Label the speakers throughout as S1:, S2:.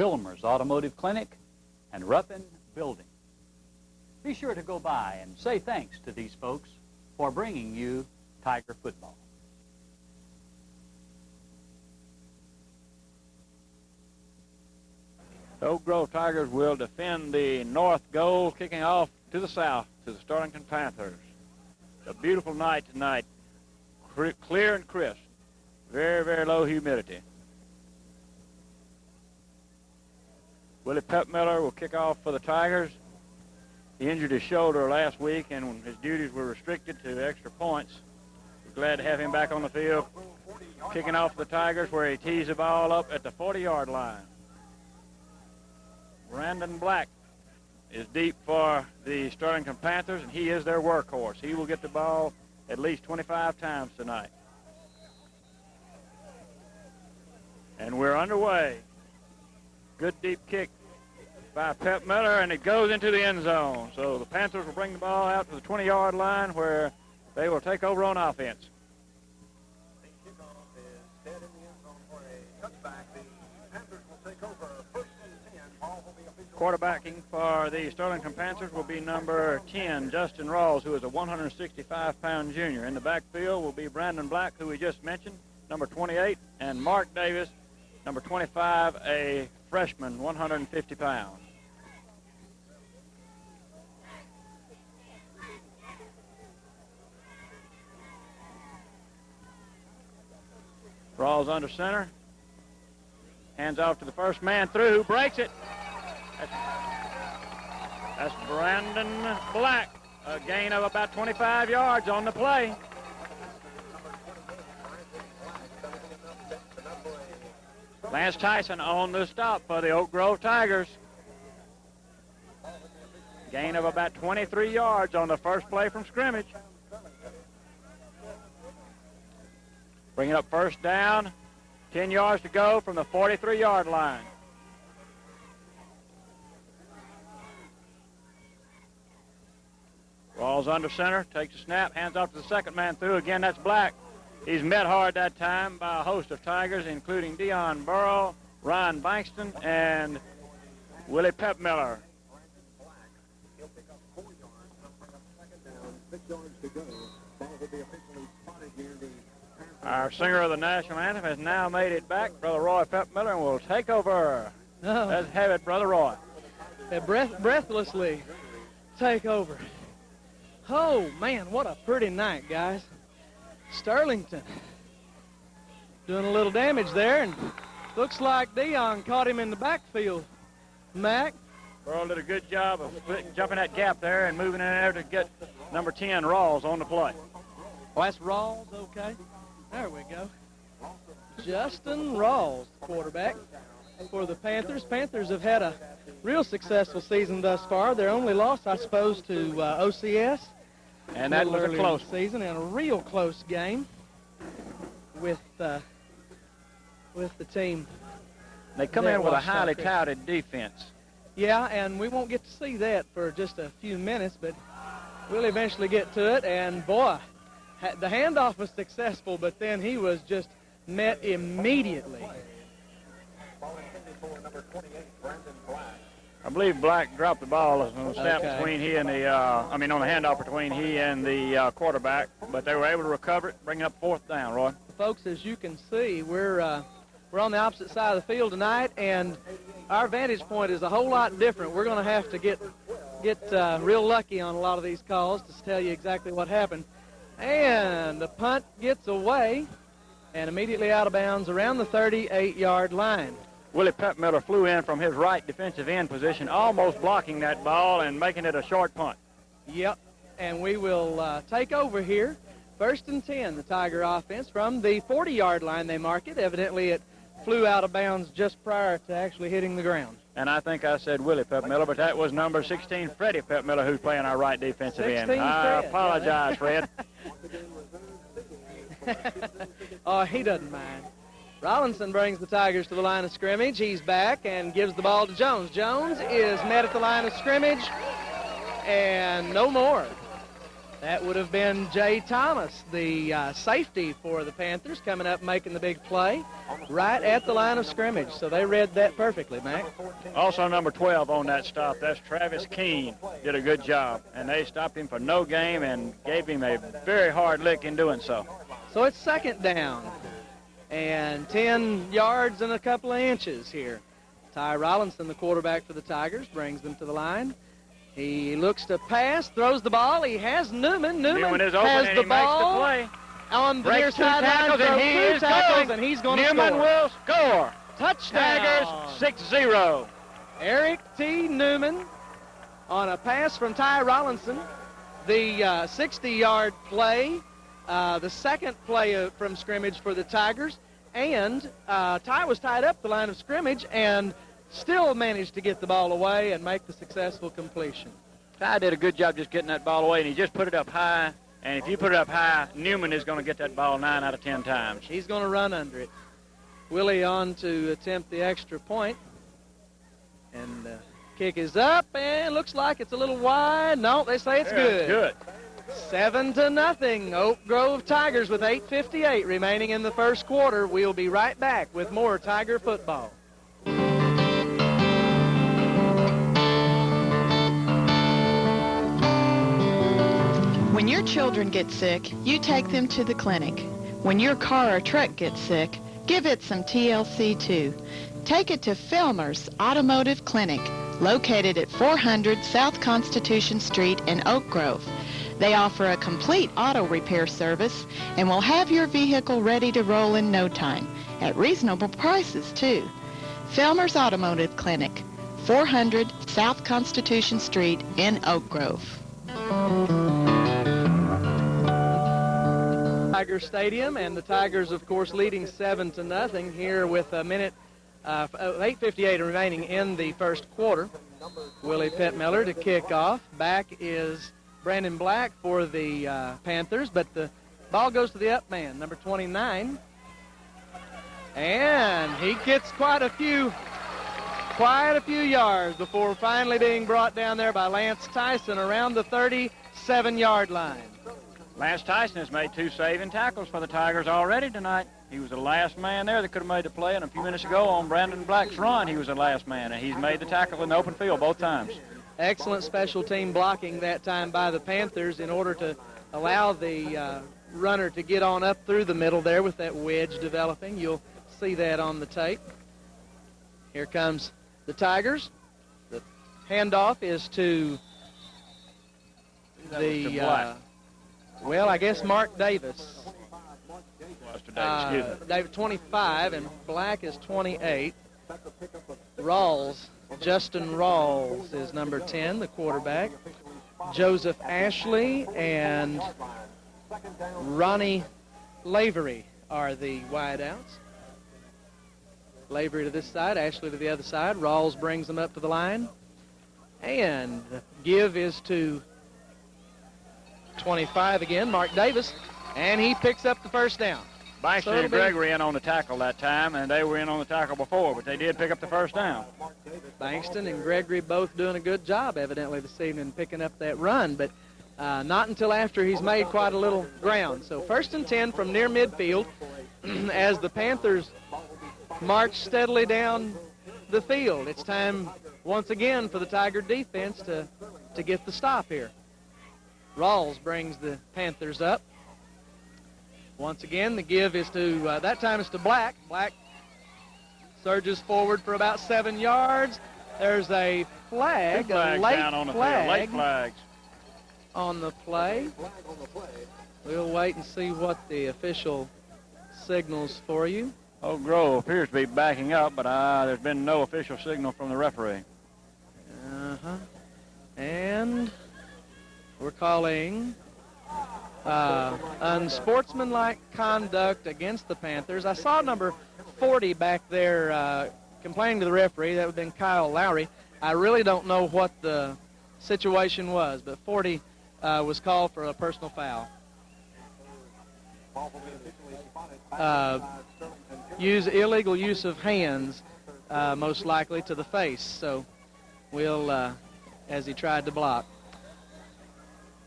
S1: Pilmer's Automotive Clinic, and Ruppin Building. Be sure to go by and say thanks to these folks for bringing you Tiger football.
S2: The Oak Grove Tigers will defend the north goal, kicking off to the south to the Sterlington Panthers. It's a beautiful night tonight, clear and crisp, very, very low humidity. Willie Pepmiller will kick off for the Tigers. He injured his shoulder last week, and his duties were restricted to extra points. We're glad to have him back on the field, kicking off for the Tigers, where he tees the ball up at the 40-yard line. Brandon Black is deep for the Sterlington Panthers, and he is their workhorse. He will get the ball at least 25 times tonight. And we're underway. Good deep kick by Pep Miller, and it goes into the end zone. So the Panthers will bring the ball out to the 20-yard line, where they will take over on offense.
S3: The kickoff is dead in the end zone for a touchback. The Panthers will take over first and 10. Ball will be officially
S2: Quarterbacking for the Sterlington Panthers will be number 10, Justin Rawls, who is a 165-pound junior. In the backfield will be Brandon Black, who we just mentioned, number 28, and Mark Davis, number 25, a freshman, 150 pounds. Rawls under center. Hands off to the first man through, who breaks it. That's Brandon Black. A gain of about 25 yards on the play. Lance Tyson on the stop for the Oak Grove Tigers. Gain of about 23 yards on the first play from scrimmage. Bring it up first down. 10 yards to go from the 43-yard line. Rawls under center, takes a snap, hands off to the second man through. Again, that's Black. He's met hard that time by a host of Tigers, including Dion Burrow, Ryan Bankston, and Willie Pepmiller.
S3: He'll pick up 4 yards. Second down, 6 yards to go. Ball will be officially spotted here.
S2: Our singer of the national anthem has now made it back, Brother Roy Pepmiller, and will take over.
S4: Oh.
S2: Let's have it, Brother Roy.
S4: Breathlessly take over. Oh, man, what a pretty night, guys. Sterlington doing a little damage there, and looks like Dion caught him in the backfield. Mac?
S2: Burrow did a good job of jumping that gap there and moving in there to get number 10, Rawls, on the play.
S4: Oh, that's Rawls, okay. There we go. Justin Rawls, quarterback for the Panthers. Panthers have had a real successful season thus far. Their only loss, I suppose, to OCS.
S2: And that was a close
S4: season and a real close game with the team.
S2: They come in with a highly touted defense.
S4: Yeah, and we won't get to see that for just a few minutes, but we'll eventually get to it. And boy, the handoff was successful, but then he was just met immediately.
S2: I believe Black dropped the ball on the snap between he and the, on the handoff between he and the quarterback, but they were able to recover it, bring up fourth down, Roy.
S4: Folks, as you can see, we're on the opposite side of the field tonight, and our vantage point is a whole lot different. We're going to have to get real lucky on a lot of these calls to tell you exactly what happened. And the punt gets away and immediately out of bounds around the 38-yard line.
S2: Willie Pepmiller flew in from his right defensive end position, almost blocking that ball and making it a short punt.
S4: Yep, and we will take over here. First and 10, the Tiger offense from the 40-yard line. They mark it. Evidently, it flew out of bounds just prior to actually hitting the ground.
S2: And I think I said Willie Pepmiller, but that was number 16, Freddie Pepmiller, who's playing our right defensive end. I apologize, Fred.
S4: Oh, he doesn't mind. Rollinson brings the Tigers to the line of scrimmage. He's back and gives the ball to Jones. Jones is met at the line of scrimmage, and no more. That would have been Jay Thomas, the safety for the Panthers, coming up making the big play right at the line of scrimmage. So they read that perfectly, Mac.
S2: Also number 12 on that stop, that's Travis Keene. Did a good job. And they stopped him for no game and gave him a very hard lick in doing so.
S4: So it's second down and 10 yards and a couple of inches here. Ty Rollinson, the quarterback for the Tigers, brings them to the line. He looks to pass, throws the ball. He has Newman. Newman
S2: is open
S4: has
S2: and
S4: the
S2: he
S4: ball
S2: makes the play.
S4: on the near
S2: Breaks two
S4: sideline.
S2: tackles and
S4: He's going to score.
S2: Newman will score.
S4: Touchdown.
S2: Tigers 6-0.
S4: Eric T. Newman on a pass from Ty Rollinson. The 60-yard play, the second play from scrimmage for the Tigers. And Ty was tied up the line of scrimmage and still managed to get the ball away and make the successful completion.
S2: Ty did a good job just getting that ball away, and he just put it up high. And if you put it up high, Newman is going to get that ball 9 out of 10 times.
S4: He's going to run under it. Willie on to attempt the extra point. And kick is up, and looks like it's a little wide. No, they say it's good.
S2: Good.
S4: 7-0. Oak Grove Tigers with 8:58 remaining in the first quarter. We'll be right back with more Tiger football.
S5: When your children get sick, you take them to the clinic. When your car or truck gets sick, give it some TLC too. Take it to Filmer's Automotive Clinic, located at 400 South Constitution Street in Oak Grove. They offer a complete auto repair service and will have your vehicle ready to roll in no time, at reasonable prices too. Filmer's Automotive Clinic, 400 South Constitution Street in Oak Grove.
S4: Tiger Stadium, and the Tigers, of course, leading 7-0 here with a minute, 8:58 remaining in the first quarter. Willie Pittmiller to kick off. Back is Brandon Black for the Panthers, but the ball goes to the up man, number 29, and he gets quite a few yards before finally being brought down there by Lance Tyson around the 37-yard line.
S2: Lance Tyson has made 2 saving tackles for the Tigers already tonight. He was the last man there that could have made the play, and a few minutes ago on Brandon Black's run, he was the last man, and he's made the tackle in the open field both times.
S4: Excellent special team blocking that time by the Panthers in order to allow the runner to get on up through the middle there with that wedge developing. You'll see that on the tape. Here comes the Tigers. The handoff is to well, I guess Mark Davis. Davis 25 and Black is 28. Justin Rawls is number 10, the quarterback. Joseph Ashley and Ronnie Lavery are the wideouts. Lavery to this side, Ashley to the other side. Rawls brings them up to the line. And give is to 25 again, Mark Davis, and he picks up the first down.
S2: Bankston and Gregory in on the tackle that time, and they were in on the tackle before, but they did pick up the first down.
S4: Bankston and Gregory both doing a good job, evidently, this evening, picking up that run, but not until after he's made quite a little ground. So 1st and 10 from near midfield as the Panthers march steadily down the field. It's time once again for the Tiger defense to get the stop here. Rawls brings the Panthers up. Once again, the give is to, that time it's to Black. Black surges forward for about 7 yards. There's a flag, a late
S2: down on the
S4: flag,
S2: field. Late flags
S4: on the play. We'll wait and see what the official signals for you.
S2: Oak Grove appears to be backing up, but there's been no official signal from the referee.
S4: And we're calling unsportsmanlike conduct against the Panthers. I saw number 40 back there complaining to the referee. That would have been Kyle Lowry. I really don't know what the situation was, but 40 was called for a personal foul. Illegal use of hands, most likely to the face. So we'll, as he tried to block.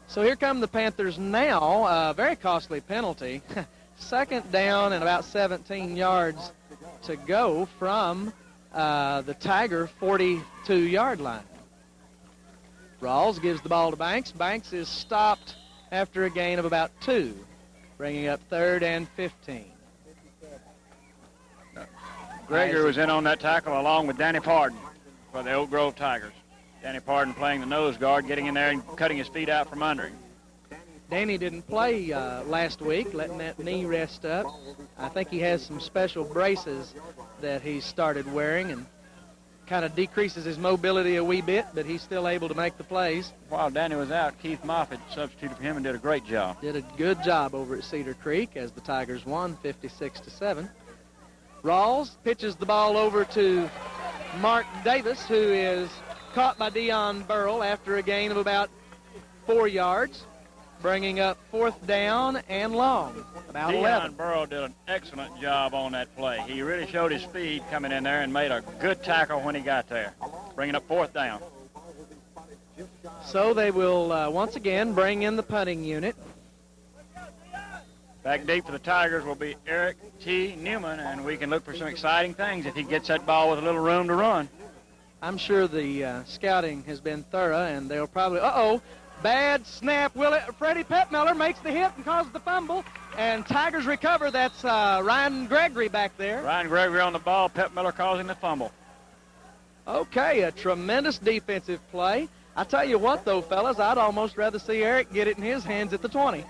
S4: So here come the Panthers now. Very costly penalty. Second down and about 17 yards to go from the Tiger 42-yard line. Rawls gives the ball to Banks. Banks is stopped after a gain of about 2, bringing up 3rd and 15.
S2: Gregory was in on that tackle along with Danny Pardon for the Oak Grove Tigers. Danny Pardon playing the nose guard, getting in there and cutting his feet out from under him.
S4: Danny didn't play last week, letting that knee rest up. I think he has some special braces that he started wearing and kind of decreases his mobility a wee bit, but he's still able to make the plays.
S2: While Danny was out, Keith Moffitt substituted for him and did a great job.
S4: Did a good job over at Cedar Creek as the Tigers won 56-7. Rawls pitches the ball over to Mark Davis, who is caught by Dion Burrell after a gain of about 4 yards, bringing up 4th down and long, about 11.
S2: Dion Burrell did an excellent job on that play. He really showed his speed coming in there and made a good tackle when he got there, bringing up 4th down.
S4: So they will once again bring in the punting unit.
S2: Back deep for the Tigers will be Eric T. Newman, and we can look for some exciting things if he gets that ball with a little room to run.
S4: I'm sure the scouting has been thorough, and they'll probably, bad snap. Freddie Petmiller makes the hit and causes the fumble, and Tigers recover. That's Ryan Gregory back there.
S2: Ryan Gregory on the ball, Petmiller causing the fumble.
S4: Okay, a tremendous defensive play. I tell you what, though, fellas, I'd almost rather see Eric get it in his hands at the 20.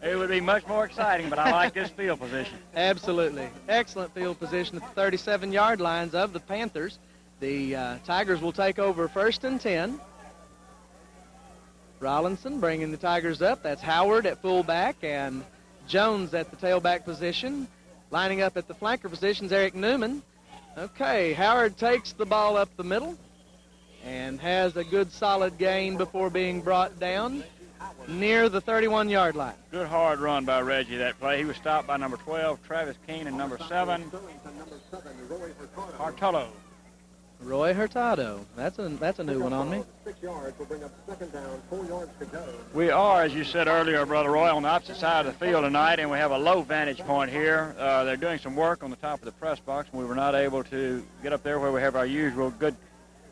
S2: It would be much more exciting, but I like this field position.
S4: Absolutely. Excellent field position at the 37-yard lines of the Panthers. The Tigers will take over 1st and 10. Rollinson bringing the Tigers up. That's Howard at fullback and Jones at the tailback position. Lining up at the flanker positions, Eric Newman. Okay, Howard takes the ball up the middle and has a good solid gain before being brought down near the 31-yard line.
S2: Good hard run by Reggie that play. He was stopped by number 12, Travis Keene, and number 7, Hartullo.
S4: Roy Hurtado. That's a new one on me.
S3: 6 yards will bring up 2nd down, 4 yards to go.
S2: We are, as you said earlier, Brother Roy, on the opposite side of the field tonight, and we have a low vantage point here. They're doing some work on the top of the press box, and we were not able to get up there where we have our usual good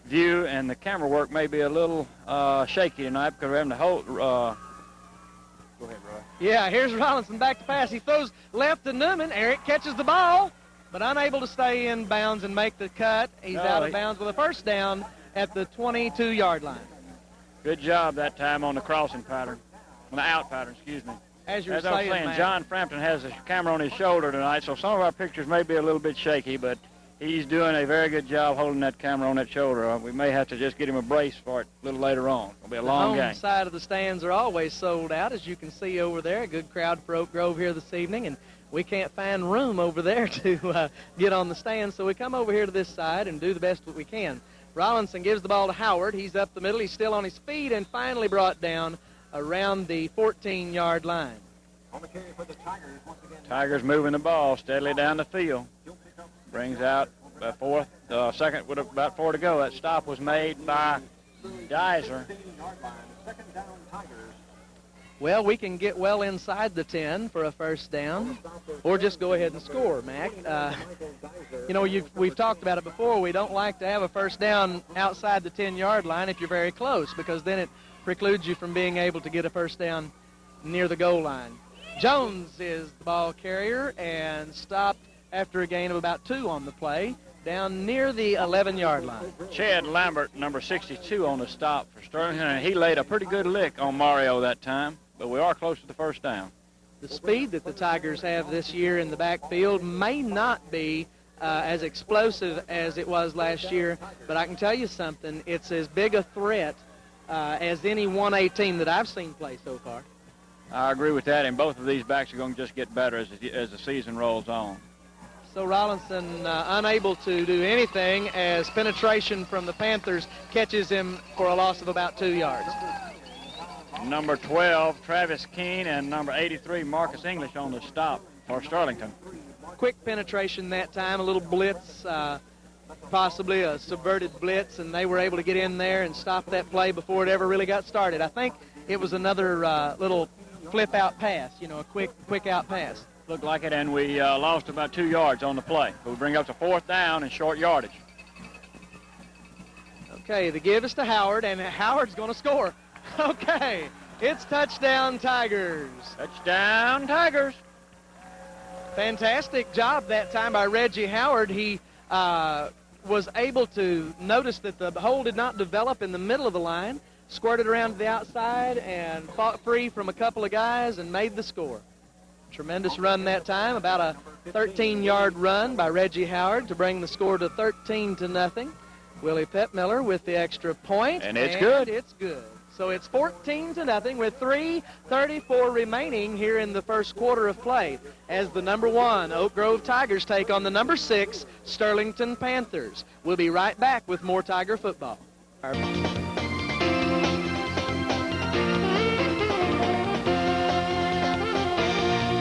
S2: view, and the camera work may be a little shaky tonight because we're having to hold. Go ahead, Roy.
S4: Yeah, here's Rollinson back to pass. He throws left to Newman. Eric catches the ball, but unable to stay in bounds and make the cut. He's out of bounds with a 1st down at the 22-yard line.
S2: Good job that time on the crossing pattern, on the out pattern, excuse me.
S4: As
S2: I was saying, John Frampton has his camera on his shoulder tonight, so some of our pictures may be a little bit shaky, but he's doing a very good job holding that camera on that shoulder. We may have to just get him a brace for it a little later on. It'll be a long game.
S4: The home side of the stands are always sold out, as you can see over there. A good crowd for Oak Grove here this evening, and we can't find room over there to get on the stand, so we come over here to this side and do the best that we can. Rollinson gives the ball to Howard. He's up the middle. He's still on his feet and finally brought down around the 14-yard line.
S3: On the carry for the Tigers, once again.
S2: Tigers moving the ball steadily down the field. Brings out second with about 4 to go. That stop was made by Geyser.
S3: 15-yard line, 2nd down Tigers.
S4: Well, we can get well inside the 10 for a 1st down, or just go ahead and score, Mac. We've talked about it before. We don't like to have a 1st down outside the 10-yard line if you're very close, because then it precludes you from being able to get a 1st down near the goal line. Jones is the ball carrier and stopped after a gain of about 2 on the play, down near the 11-yard line.
S2: Chad Lambert, number 62, on the stop for Sterlington, and he laid a pretty good lick on Mario that time, but we are close to the 1st down.
S4: The speed that the Tigers have this year in the backfield may not be as explosive as it was last year, but I can tell you something, it's as big a threat as any 1A team that I've seen play so far.
S2: I agree with that, and both of these backs are going to just get better as the season rolls on.
S4: So Rollinson unable to do anything as penetration from the Panthers catches him for a loss of about 2 yards.
S2: Number 12, Travis Keene, and number 83, Marcus English on the stop for Sterlington.
S4: Quick penetration that time, a little blitz, possibly a subverted blitz, and they were able to get in there and stop that play before it ever really got started. I think it was another little flip-out pass, a quick out pass.
S2: Looked like it, and we lost about 2 yards on the play. So we bring up to 4th down and short yardage.
S4: Okay, the give is to Howard, and Howard's going to score. Okay, it's touchdown Tigers.
S2: Touchdown Tigers.
S4: Fantastic job that time by Reggie Howard. He was able to notice that the hole did not develop in the middle of the line, squirted around to the outside and fought free from a couple of guys and made the score. Tremendous run that time, about a 13-yard run by Reggie Howard to bring the score to 13-0. Willie Pettmiller with the extra point.
S2: And it's good.
S4: It's good. So it's 14-0 with 3:34 remaining here in the first quarter of play as the number 1 Oak Grove Tigers take on the number 6 Sterlington Panthers. We'll be right back with more Tiger football.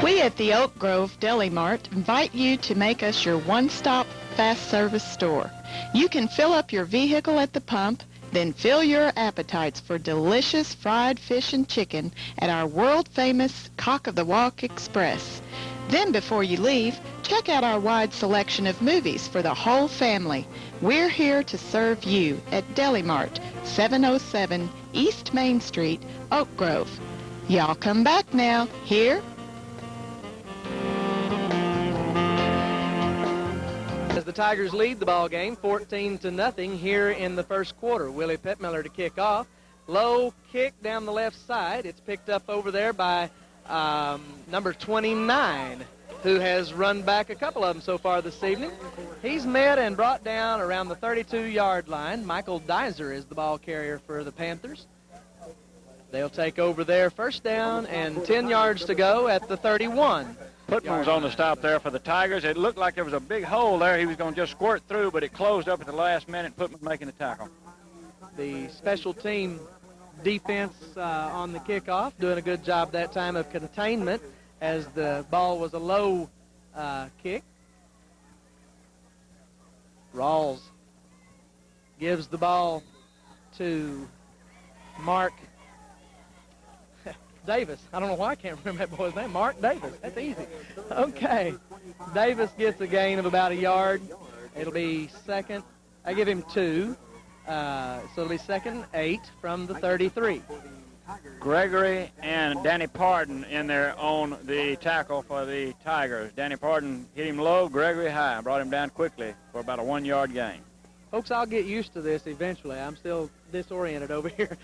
S5: We at the Oak Grove Deli Mart invite you to make us your one-stop fast service store. You can fill up your vehicle at the pump, then fill your appetites for delicious fried fish and chicken at our world-famous Cock of the Walk Express. Then before you leave, check out our wide selection of movies for the whole family. We're here to serve you at Deli Mart, 707 East Main Street, Oak Grove. Y'all come back now. Here.
S4: As the Tigers lead the ball game 14-0 here in the first quarter. Willie Pettmiller to kick off. Low kick down the left side. It's picked up over there by number 29, who has run back a couple of them so far this evening. He's met and brought down around the 32-yard line. Michael Dizer is the ball carrier for the Panthers. They'll take over there first down and 10 yards to go at the 31.
S2: Putman was on the stop there for the Tigers. It looked like there was a big hole there. He was going to just squirt through, but it closed up at the last minute. Putman making the tackle.
S4: The special team defense on the kickoff doing a good job that time of containment as the ball was a low kick. Rawls gives the ball to Mark Davis. I don't know why I can't remember that boy's name. Mark Davis. That's easy. Okay. Davis gets a gain of about a yard. It'll be second. I give him 2. So it'll be second and 8 from the 33.
S2: Gregory and Danny Pardon in there on the tackle for the Tigers. Danny Pardon hit him low, Gregory high. Brought him down quickly for about a 1-yard gain.
S4: Folks, I'll get used to this eventually. I'm still disoriented over here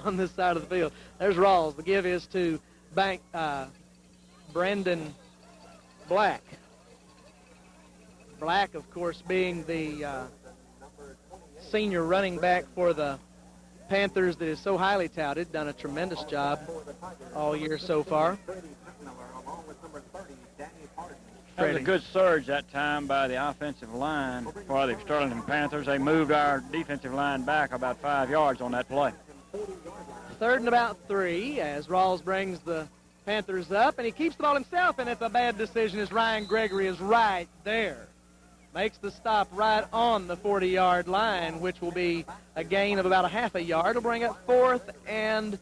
S4: on this side of the field. There's Rawls. The give is to Brendan Black. Black, of course, being the senior running back for the Panthers that is so highly touted, done a tremendous job all year so far.
S2: That was a good surge that time by the offensive line for the Sterlington Panthers. They moved our defensive line back about 5 yards on that play.
S4: Third and about 3 as Rawls brings the Panthers up, and he keeps the ball himself, and it's a bad decision as Ryan Gregory is right there. Makes the stop right on the 40-yard line, which will be a gain of about a half a yard. It'll bring up 4th and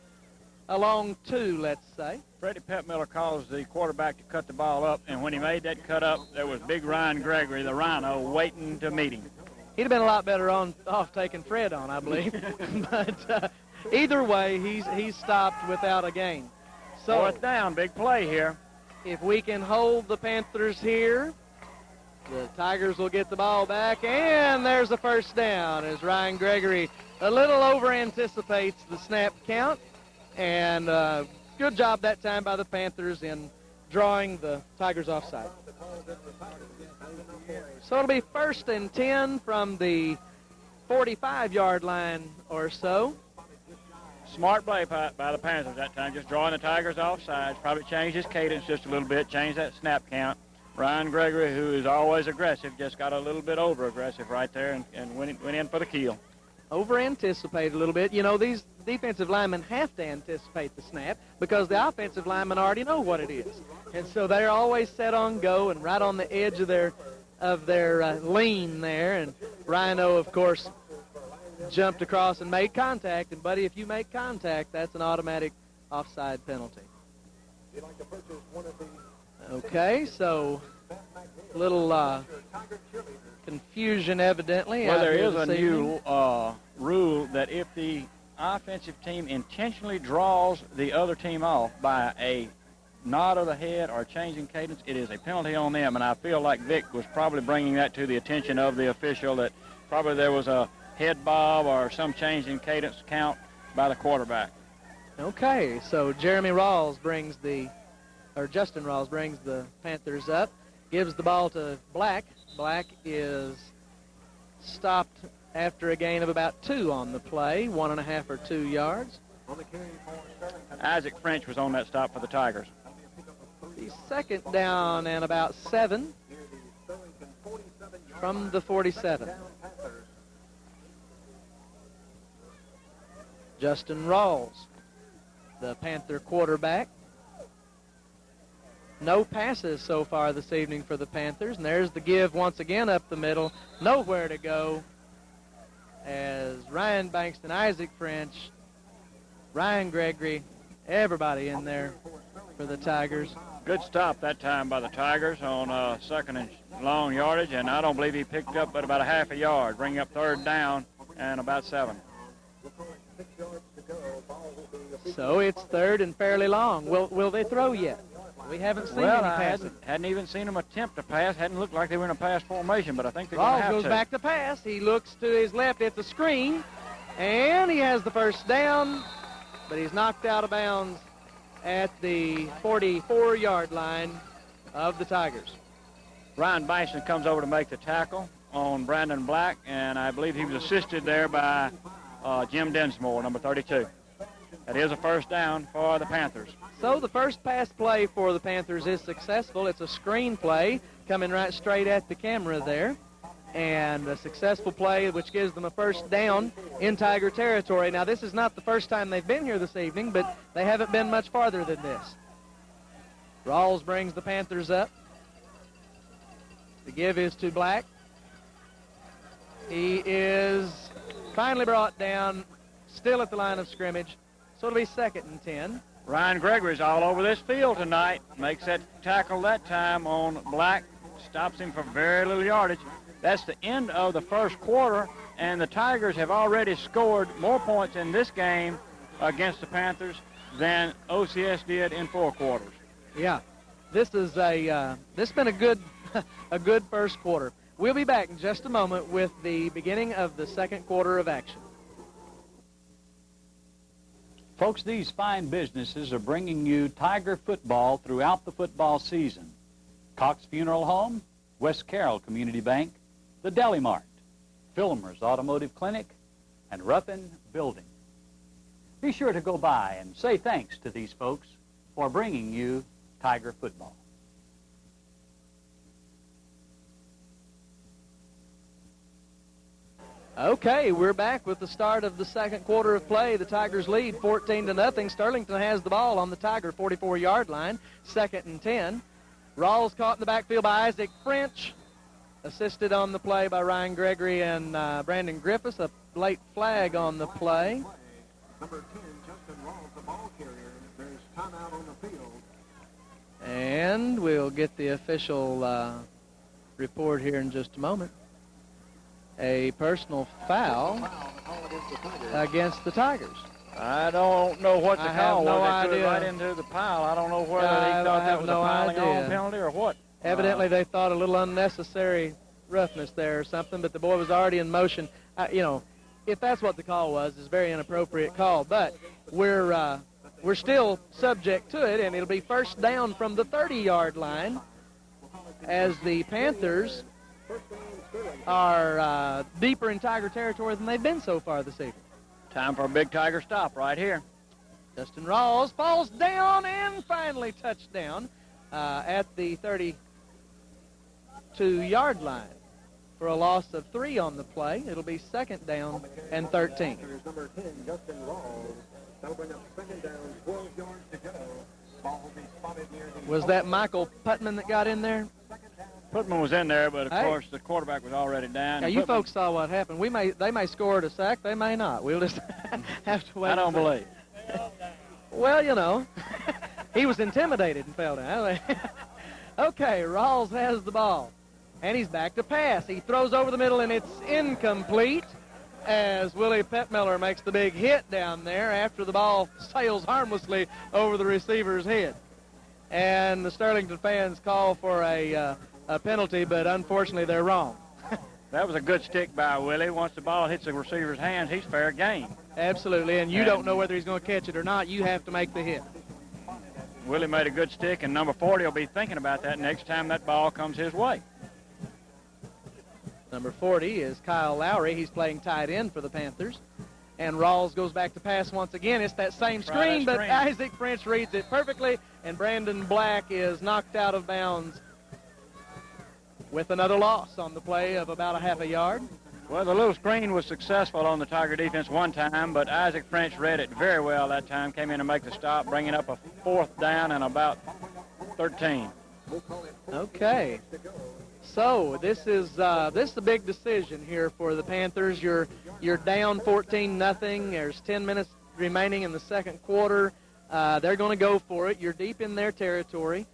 S4: along 2, let's say.
S2: Freddie Pettmiller calls the quarterback to cut the ball up, and when he made that cut up, there was big Ryan Gregory, the Rhino, waiting to meet him.
S4: He'd have been a lot better off taking Fred on, I believe. But either way, he's stopped without a gain. So
S2: 4th down, big play here.
S4: If we can hold the Panthers here, the Tigers will get the ball back, and there's a first down as Ryan Gregory a little over-anticipates the snap count, and good job that time by the Panthers in drawing the Tigers offside. So it'll be 1st and 10 from the 45-yard line or so.
S2: Smart play by the Panthers that time, just drawing the Tigers offsides. Probably changed his cadence just a little bit, changed that snap count. Ryan Gregory, who is always aggressive, just got a little bit over-aggressive right there and went in for the kill.
S4: Over-anticipated a little bit. You know, these defensive linemen have to anticipate the snap because the offensive linemen already know what it is. And so they're always set on go and right on the edge of their lean there. And Rhino, of course, jumped across and made contact. And, buddy, if you make contact, that's an automatic offside penalty.
S3: If you'd like to purchase one of these
S4: Okay, so little confusion evidently.
S2: Well,
S4: out
S2: there
S4: here
S2: is a
S4: this evening.
S2: new rule that if the offensive team intentionally draws the other team off by a nod of the head or changing cadence, it is a penalty on them. And I feel like Vic was probably bringing that to the attention of the official, that probably there was a head bob or some change in cadence count by the quarterback.
S4: Okay, so Justin Rawls brings the Panthers up, gives the ball to Black. Black is stopped after a gain of about 2 on the play, 1.5 or 2 yards.
S3: on the carry for Sterlington.
S2: Isaac French was on that stop for the Tigers.
S4: The second down and about 7
S3: Near the Sterlington 47-yard
S4: from the 47.
S3: down Panthers.
S4: Justin Rawls, the Panther quarterback. No passes so far this evening for the Panthers, and there's the give once again up the middle. Nowhere to go as Ryan Bankston, Isaac French, Ryan Gregory, everybody in there for the Tigers.
S2: Good stop that time by the Tigers on second and long yardage, and I don't believe he picked up but about a half a yard, bringing up third down and about 7.
S4: So it's third and fairly long. Will they throw yet? We haven't seen
S2: Well,
S4: any
S2: I
S4: passing.
S2: hadn't even seen them attempt to pass. Hadn't looked like they were in a pass formation, but I think they're going to
S4: Rawls
S2: have
S4: goes
S2: to.
S4: back to pass. He looks to his left. It's a screen, and he has the first down, but he's knocked out of bounds at the 44-yard line of the Tigers.
S2: Ryan Bankston comes over to make the tackle on Brandon Black, and I believe he was assisted there by Jim Densmore, number 32. That is a first down for the Panthers.
S4: So the first pass play for the Panthers is successful. It's a screen play coming right straight at the camera there. And a successful play which gives them a first down in Tiger territory. Now, this is not the first time they've been here this evening, but they haven't been much farther than this. Rawls brings the Panthers up. The give is to Black. He is finally brought down, still at the line of scrimmage. So it'll be 2nd and 10.
S2: Ryan Gregory's all over this field tonight. Makes that tackle that time on Black. Stops him for very little yardage. That's the end of the first quarter, and the Tigers have already scored more points in this game against the Panthers than OCS did in 4 quarters.
S4: Yeah, this is this has been a good a good first quarter. We'll be back in just a moment with the beginning of the second quarter of action.
S1: Folks, these fine businesses are bringing you Tiger football throughout the football season. Cox Funeral Home, West Carroll Community Bank, the Deli Mart, Filmer's Automotive Clinic, and Ruppin Building. Be sure to go by and say thanks to these folks for bringing you Tiger football.
S4: Okay, we're back with the start of the second quarter of play. The Tigers lead 14-0. Sterlington has the ball on the Tiger 44-yard line, 2nd and 10. Rawls caught in the backfield by Isaac French, assisted on the play by Ryan Gregory and Brandon Griffiths. A late flag on the play.
S3: Number 10, Justin Rawls, the ball carrier. There's timeout on the field.
S4: And we'll get the official report here in just a moment. A personal foul against the Tigers.
S2: I don't know what the
S4: I
S2: call
S4: have no
S2: was. They threw it
S4: idea.
S2: right into the pile. I don't know whether
S4: I
S2: they thought that
S4: have
S2: was
S4: no
S2: a piling
S4: idea.
S2: on penalty or what.
S4: Evidently, they thought a little unnecessary roughness there or something, but the boy was already in motion. If that's what the call was, it's a very inappropriate call. But we're still subject to it, and it'll be first down from the 30-yard line as the Panthers are deeper in Tiger territory than they've been so far this evening.
S2: Time for a big Tiger stop right here.
S4: Justin Rawls falls down and finally touchdown at the 32-yard line for a loss of 3 on the play. It'll be 2nd down and 13.
S3: There's number 10, Justin Rawls. That'll bring up 2nd down, 12 yards to go. Ball will be spotted near the...
S4: Was that Michael Putman that got in there?
S2: Putman was in there, but of
S4: Hey.
S2: course the quarterback was already down.
S4: Now,
S2: And
S4: you
S2: Putman-
S4: folks saw what happened. They may score at a sack. They may not. We'll just have to wait.
S2: I don't
S4: and see.
S2: believe.
S4: Well, you know, he was intimidated and fell down. Okay, Rawls has the ball, and he's back to pass. He throws over the middle, and it's incomplete as Willie Petmiller makes the big hit down there after the ball sails harmlessly over the receiver's head. And the Sterlington fans call for a penalty, but unfortunately they're wrong.
S2: That was a good stick by Willie. Once the ball hits the receiver's hands, he's fair game.
S4: Absolutely, and you don't know whether he's going to catch it or not. You have to make the hit.
S2: Willie made a good stick, and number 40 will be thinking about that next time that ball comes his way.
S4: Number 40 is Kyle Lowry. He's playing tight end for the Panthers. And Rawls goes back to pass once again. It's that same screen, but Isaac French reads it perfectly, and Brandon Black is knocked out of bounds with another loss on the play of about a half a yard.
S2: Well, the little screen was successful on the Tiger defense one time, but Isaac French read it very well that time, came in to make the stop, bringing up a 4th down and about 13.
S4: Okay. So this is a big decision here for the Panthers. You're down 14-0. There's 10 minutes remaining in the second quarter. They're going to go for it. You're deep in their territory.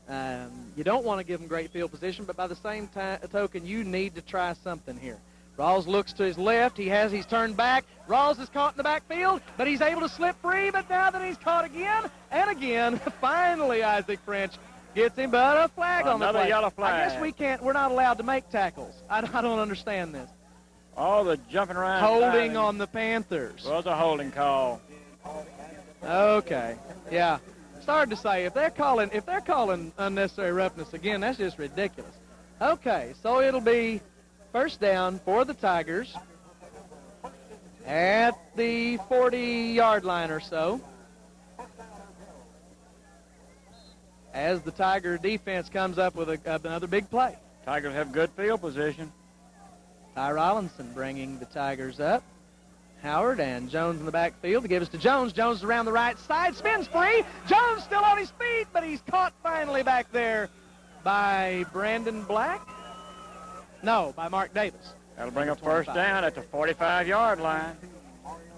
S4: You don't want to give them great field position, but by the same token, you need to try something here. Rawls looks to his left. He's turned back. Rawls is caught in the backfield, but he's able to slip free. But now that he's caught again and again, finally Isaac French gets him, but a flag on the play.
S2: Another yellow flag.
S4: I guess we're not allowed to make tackles. I don't understand this.
S2: All the jumping around.
S4: Holding on the Panthers.
S2: Was a holding call.
S4: Okay. Yeah. It's hard to say. If they're calling unnecessary roughness again, that's just ridiculous. Okay, so it'll be first down for the Tigers at the 40-yard line or so, as the Tiger defense comes up with another big play.
S2: Tigers have good field position.
S4: Ty Rollinson bringing the Tigers up. Howard and Jones in the backfield to give us to Jones. Jones around the right side, spins free. Jones still on his feet, but he's caught finally back there by Brandon Black. No, by Mark Davis.
S2: That'll bring up first down at the 45-yard line.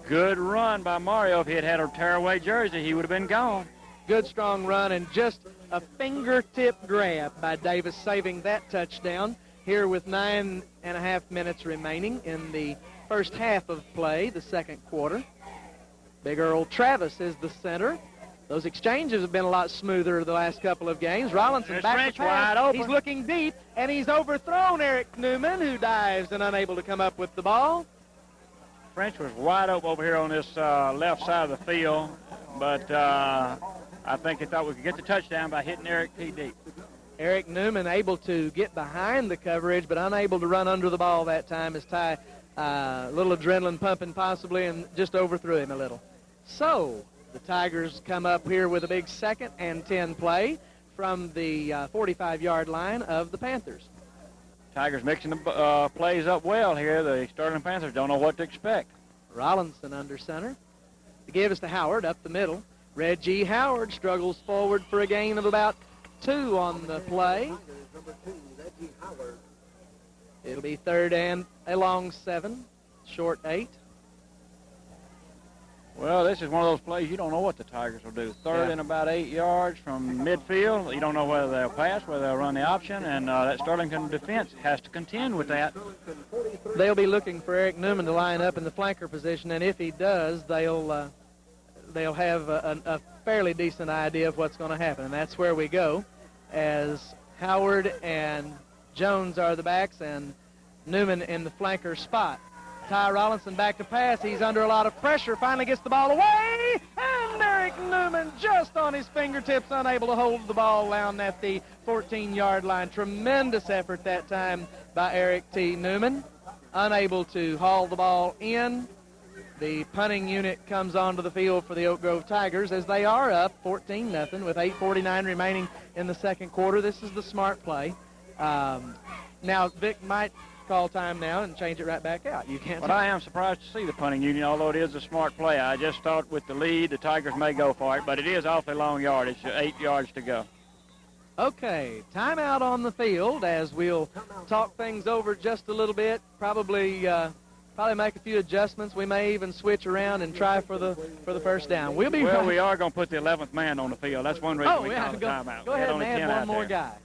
S2: Good run by Mario. If he had a tearaway jersey, he would have been gone.
S4: Good strong run and just a fingertip grab by Davis, saving that touchdown here with 9.5 minutes remaining in the first half of play, the second quarter. Big Earl Travis is the center. Those exchanges have been a lot smoother the last couple of games. Rollinson back to pass.
S2: Wide open.
S4: He's looking deep, and he's overthrown Eric Newman, who dives and unable to come up with the ball.
S2: French was wide open over here on this left side of the field, but I think he thought we could get the touchdown by hitting Eric T. deep.
S4: Eric Newman able to get behind the coverage, but unable to run under the ball that time as Ty, a little adrenaline pumping possibly, and just overthrew him a little. So the Tigers come up here with a big 2nd and 10 play from the 45-yard line of the Panthers.
S2: Tigers mixing the plays up well here. The Sterling Panthers don't know what to expect.
S4: Rollinson under center. To give us to Howard up the middle. Reggie Howard struggles forward for a gain of about 2 on the play. It'll be 3rd and a long 7, short 8.
S2: Well, this is one of those plays you don't know what the Tigers will do. 3rd and about 8 yards from midfield. You don't know whether they'll pass, whether they'll run the option, and that Sterlington defense has to contend with that.
S4: They'll be looking for Eric Newman to line up in the flanker position, and if he does, they'll have a fairly decent idea of what's going to happen, and that's where we go, as Howard and Jones are the backs and Newman in the flanker spot. Ty Rollinson back to pass. He's under a lot of pressure. Finally gets the ball away. And Eric Newman just on his fingertips, unable to hold the ball down at the 14-yard line. Tremendous effort that time by Eric T. Newman. Unable to haul the ball in. The punting unit comes onto the field for the Oak Grove Tigers as they are up 14-0 with 8:49 remaining in the second quarter. This is the smart play. Now, Vic might call time now and change it right back out. You can't.
S2: But I am surprised to see the punting unit, although it is a smart play. I just thought with the lead, the Tigers may go for it, but it is awfully long yardage, 8 yards to go.
S4: Okay, timeout on the field as we'll talk things over just a little bit. Probably probably make a few adjustments. We may even switch around and try for the first down. We'll be
S2: Well,
S4: right.
S2: we are going to put the 11th man on the field. That's one reason we
S4: yeah,
S2: called a timeout.
S4: Go
S2: We had
S4: ahead and
S2: only 10
S4: add one
S2: out
S4: more
S2: there.
S4: guy.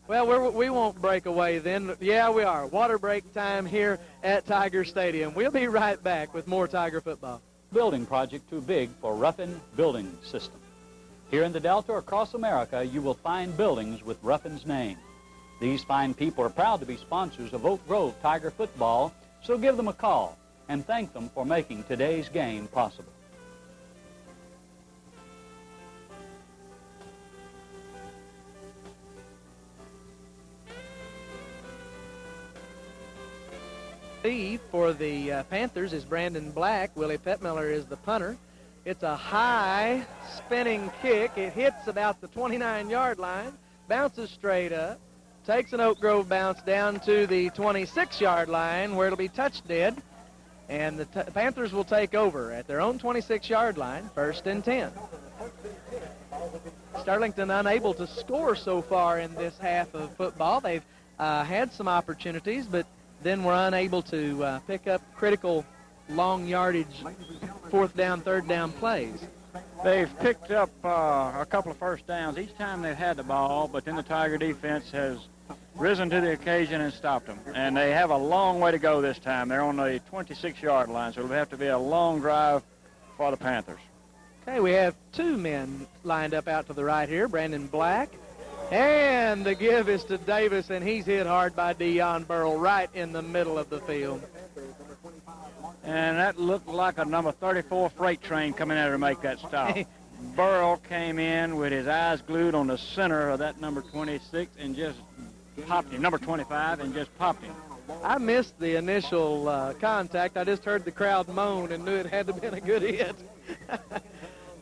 S4: Well, we won't break away then. Yeah, we are. Water break time here at Tiger Stadium. We'll be right back with more Tiger football.
S1: Building project too big for Ruffin Building System. Here in the Delta or across America, you will find buildings with Ruffin's name. These fine people are proud to be sponsors of Oak Grove Tiger football, so give them a call and thank them for making today's game possible.
S4: For the Panthers is Brandon Black. Willie Pettmiller is the punter. It's a high spinning kick. It hits about the 29-yard line, bounces straight up, takes an Oak Grove bounce down to the 26-yard line where it'll be touched dead, and the Panthers will take over at their own 26-yard line, 1st and 10. Sterlington unable to score so far in this half of football. They've had some opportunities, but then we're unable to pick up critical long yardage 4th down, 3rd down plays.
S2: They've picked up a couple of first downs each time they've had the ball, but then the Tiger defense has risen to the occasion and stopped them. And they have a long way to go this time. They're on the 26-yard line, so it'll have to be a long drive for the Panthers.
S4: Okay, we have 2 men lined up out to the right here, Brandon Black. And the give is to Davis, and he's hit hard by Deion Burrell right in the middle of the field.
S2: And that looked like a number 34 freight train coming out to make that stop. Burrell came in with his eyes glued on the center of that number 26 and just popped him, number 25, and just popped him.
S4: I missed the initial contact. I just heard the crowd moan and knew it had to have been a good hit.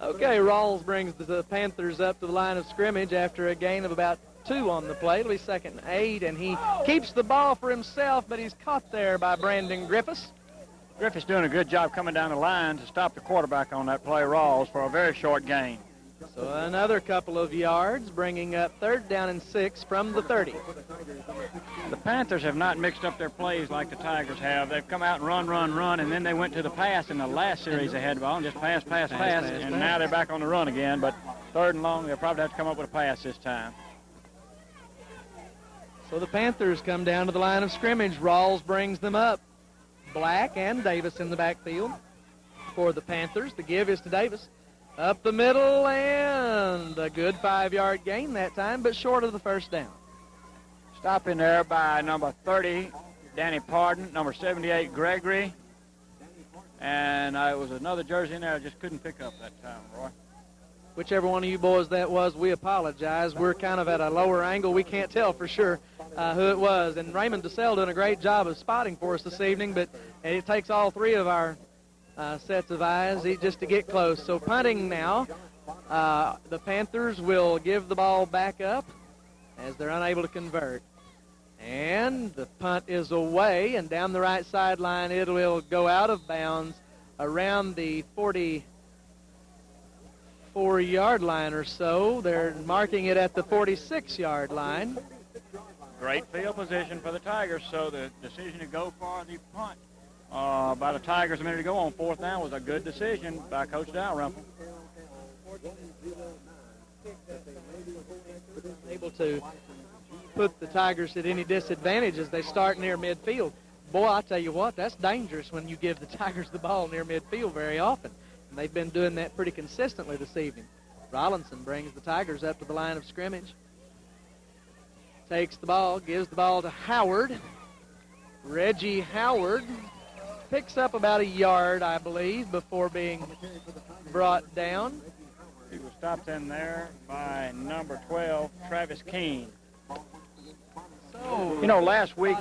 S4: Okay, Rawls brings the Panthers up to the line of scrimmage after a gain of about 2 on the play. It'll be 2nd and 8, and he keeps the ball for himself, but he's caught there by Brandon Griffiths.
S2: Griffith's doing a good job coming down the line to stop the quarterback on that play, Rawls, for a very short gain.
S4: So another couple of yards, bringing up 3rd down and 6 from the 30.
S2: The Panthers have not mixed up their plays like the Tigers have. They've come out and run, and then they went to the pass in the last series they had the ball and just pass, and now they're back on the run again. But 3rd and long, they'll probably have to come up with a pass this time.
S4: So the Panthers come down to the line of scrimmage. Rawls brings them up. Black and Davis in the backfield for the Panthers. The give is to Davis. Up the middle, and a good 5-yard gain that time, but short of the 1st down.
S2: Stopping there by number 30, Danny Pardon, number 78, Gregory. And it was another jersey in there I just couldn't pick up that time, Roy.
S4: Whichever one of you boys that was, we apologize. We're kind of at a lower angle. We can't tell for sure who it was. And Raymond DeSalle doing a great job of spotting for us this evening, but it takes all 3 of our sets of eyes just to get close. So punting now. The Panthers will give the ball back up as they're unable to convert. And the punt is away, and down the right sideline it will go out of bounds around the 44-yard line or so. They're marking it at the 46-yard line.
S2: Great field position for the Tigers, so the decision to go for the punt by the Tigers a minute ago on 4th down was a good decision by Coach Dalrymple.
S4: Able to put the Tigers at any disadvantage as they start near midfield. Boy, I tell you what, that's dangerous when you give the Tigers the ball near midfield very often. And they've been doing that pretty consistently this evening. Rollinson brings the Tigers up to the line of scrimmage. Takes the ball, gives the ball to Howard. Reggie Howard picks up about a yard, I believe, before being brought down.
S2: He was stopped in there by number 12, Travis Keene.
S4: So,
S2: You know, last week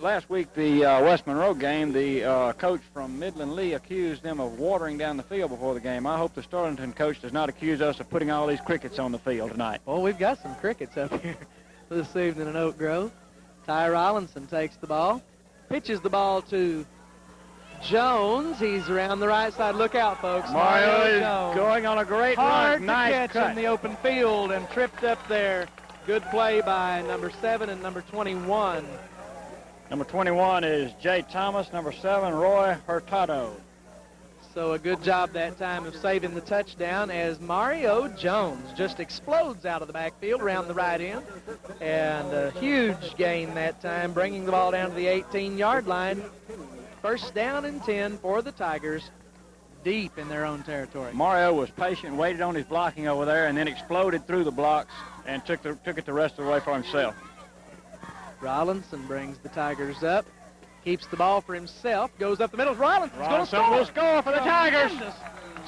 S2: last week the West Monroe game, the coach from Midland Lee accused them of watering down the field before the game. I hope the Sterlington coach does not accuse us of putting all these crickets on the field tonight.
S4: well, we've got some crickets up here this evening in Oak Grove. Ty Rollinson takes the ball, pitches the ball to Jones. He's around the right side. Look out, folks.
S2: Mario is
S4: Jones.
S2: going on a great
S4: Hard
S2: run.
S4: to
S2: Nice
S4: catch
S2: cut.
S4: in the open field and tripped up there. Good play by number 7 and number 21.
S2: Number 21 is Jay Thomas. Number 7, Roy Hurtado.
S4: So a good job that time of saving the touchdown as Mario Jones just explodes out of the backfield around the right end. And a huge gain that time, bringing the ball down to the 18-yard line. First down and 10 for the Tigers, deep in their own territory.
S2: Mario was patient, waited on his blocking over there, and then exploded through the blocks and took it the rest of the way for himself.
S4: Rollinson brings the Tigers up. Keeps the ball for himself, goes up the middle.
S2: Rollinson will score for the Tigers.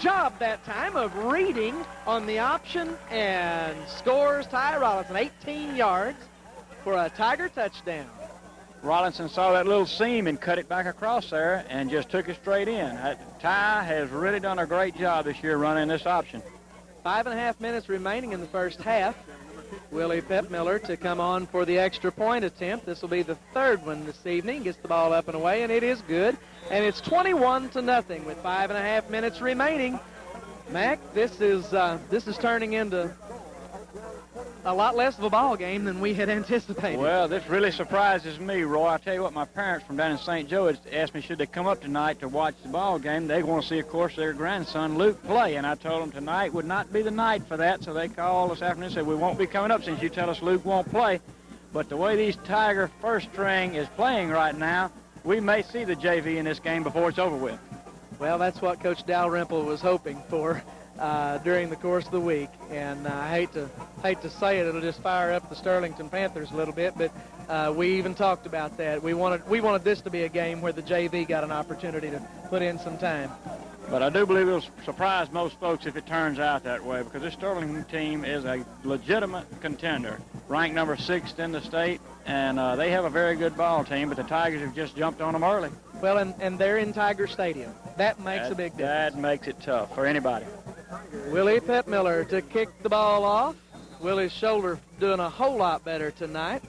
S4: Job that time of reading on the option and scores Ty Rollinson 18 yards for a Tiger touchdown.
S2: Rollinson saw that little seam and cut it back across there and just took it straight in. Ty has really done a great job this year running this option.
S4: 5.5 minutes remaining in the first half. Willie Pepmiller to come on for the extra point attempt. This will be the third one this evening. Gets the ball up and away, and it is good. And it's 21-0 with 5.5 minutes remaining. Mac, this is turning into a lot less of a ball game than we had anticipated.
S2: Well, this really surprises me, Roy. I tell you what, my parents from down in St. Joe had asked me should they come up tonight to watch the ball game. They want to see, of course, their grandson Luke play, and I told them tonight would not be the night for that. So they called this afternoon and said we won't be coming up since you tell us Luke won't play. But the way these Tiger first string is playing right now, we may see the JV in this game before it's over with.
S4: Well, that's what Coach Dalrymple was hoping for during the course of the week, and I hate to say it, it'll just fire up the Sterlington Panthers a little bit, but we even talked about that. We wanted this to be a game where the JV got an opportunity to put in some time.
S2: But I do believe it'll surprise most folks if it turns out that way, because this Sterlington team is a legitimate contender, ranked number 6th in the state, and they have a very good ball team, but the Tigers have just jumped on them early.
S4: Well, and they're in Tiger Stadium. That makes a big difference.
S2: That makes it tough for anybody.
S4: Willie Pepmiller to kick the ball off. Willie's shoulder doing a whole lot better tonight.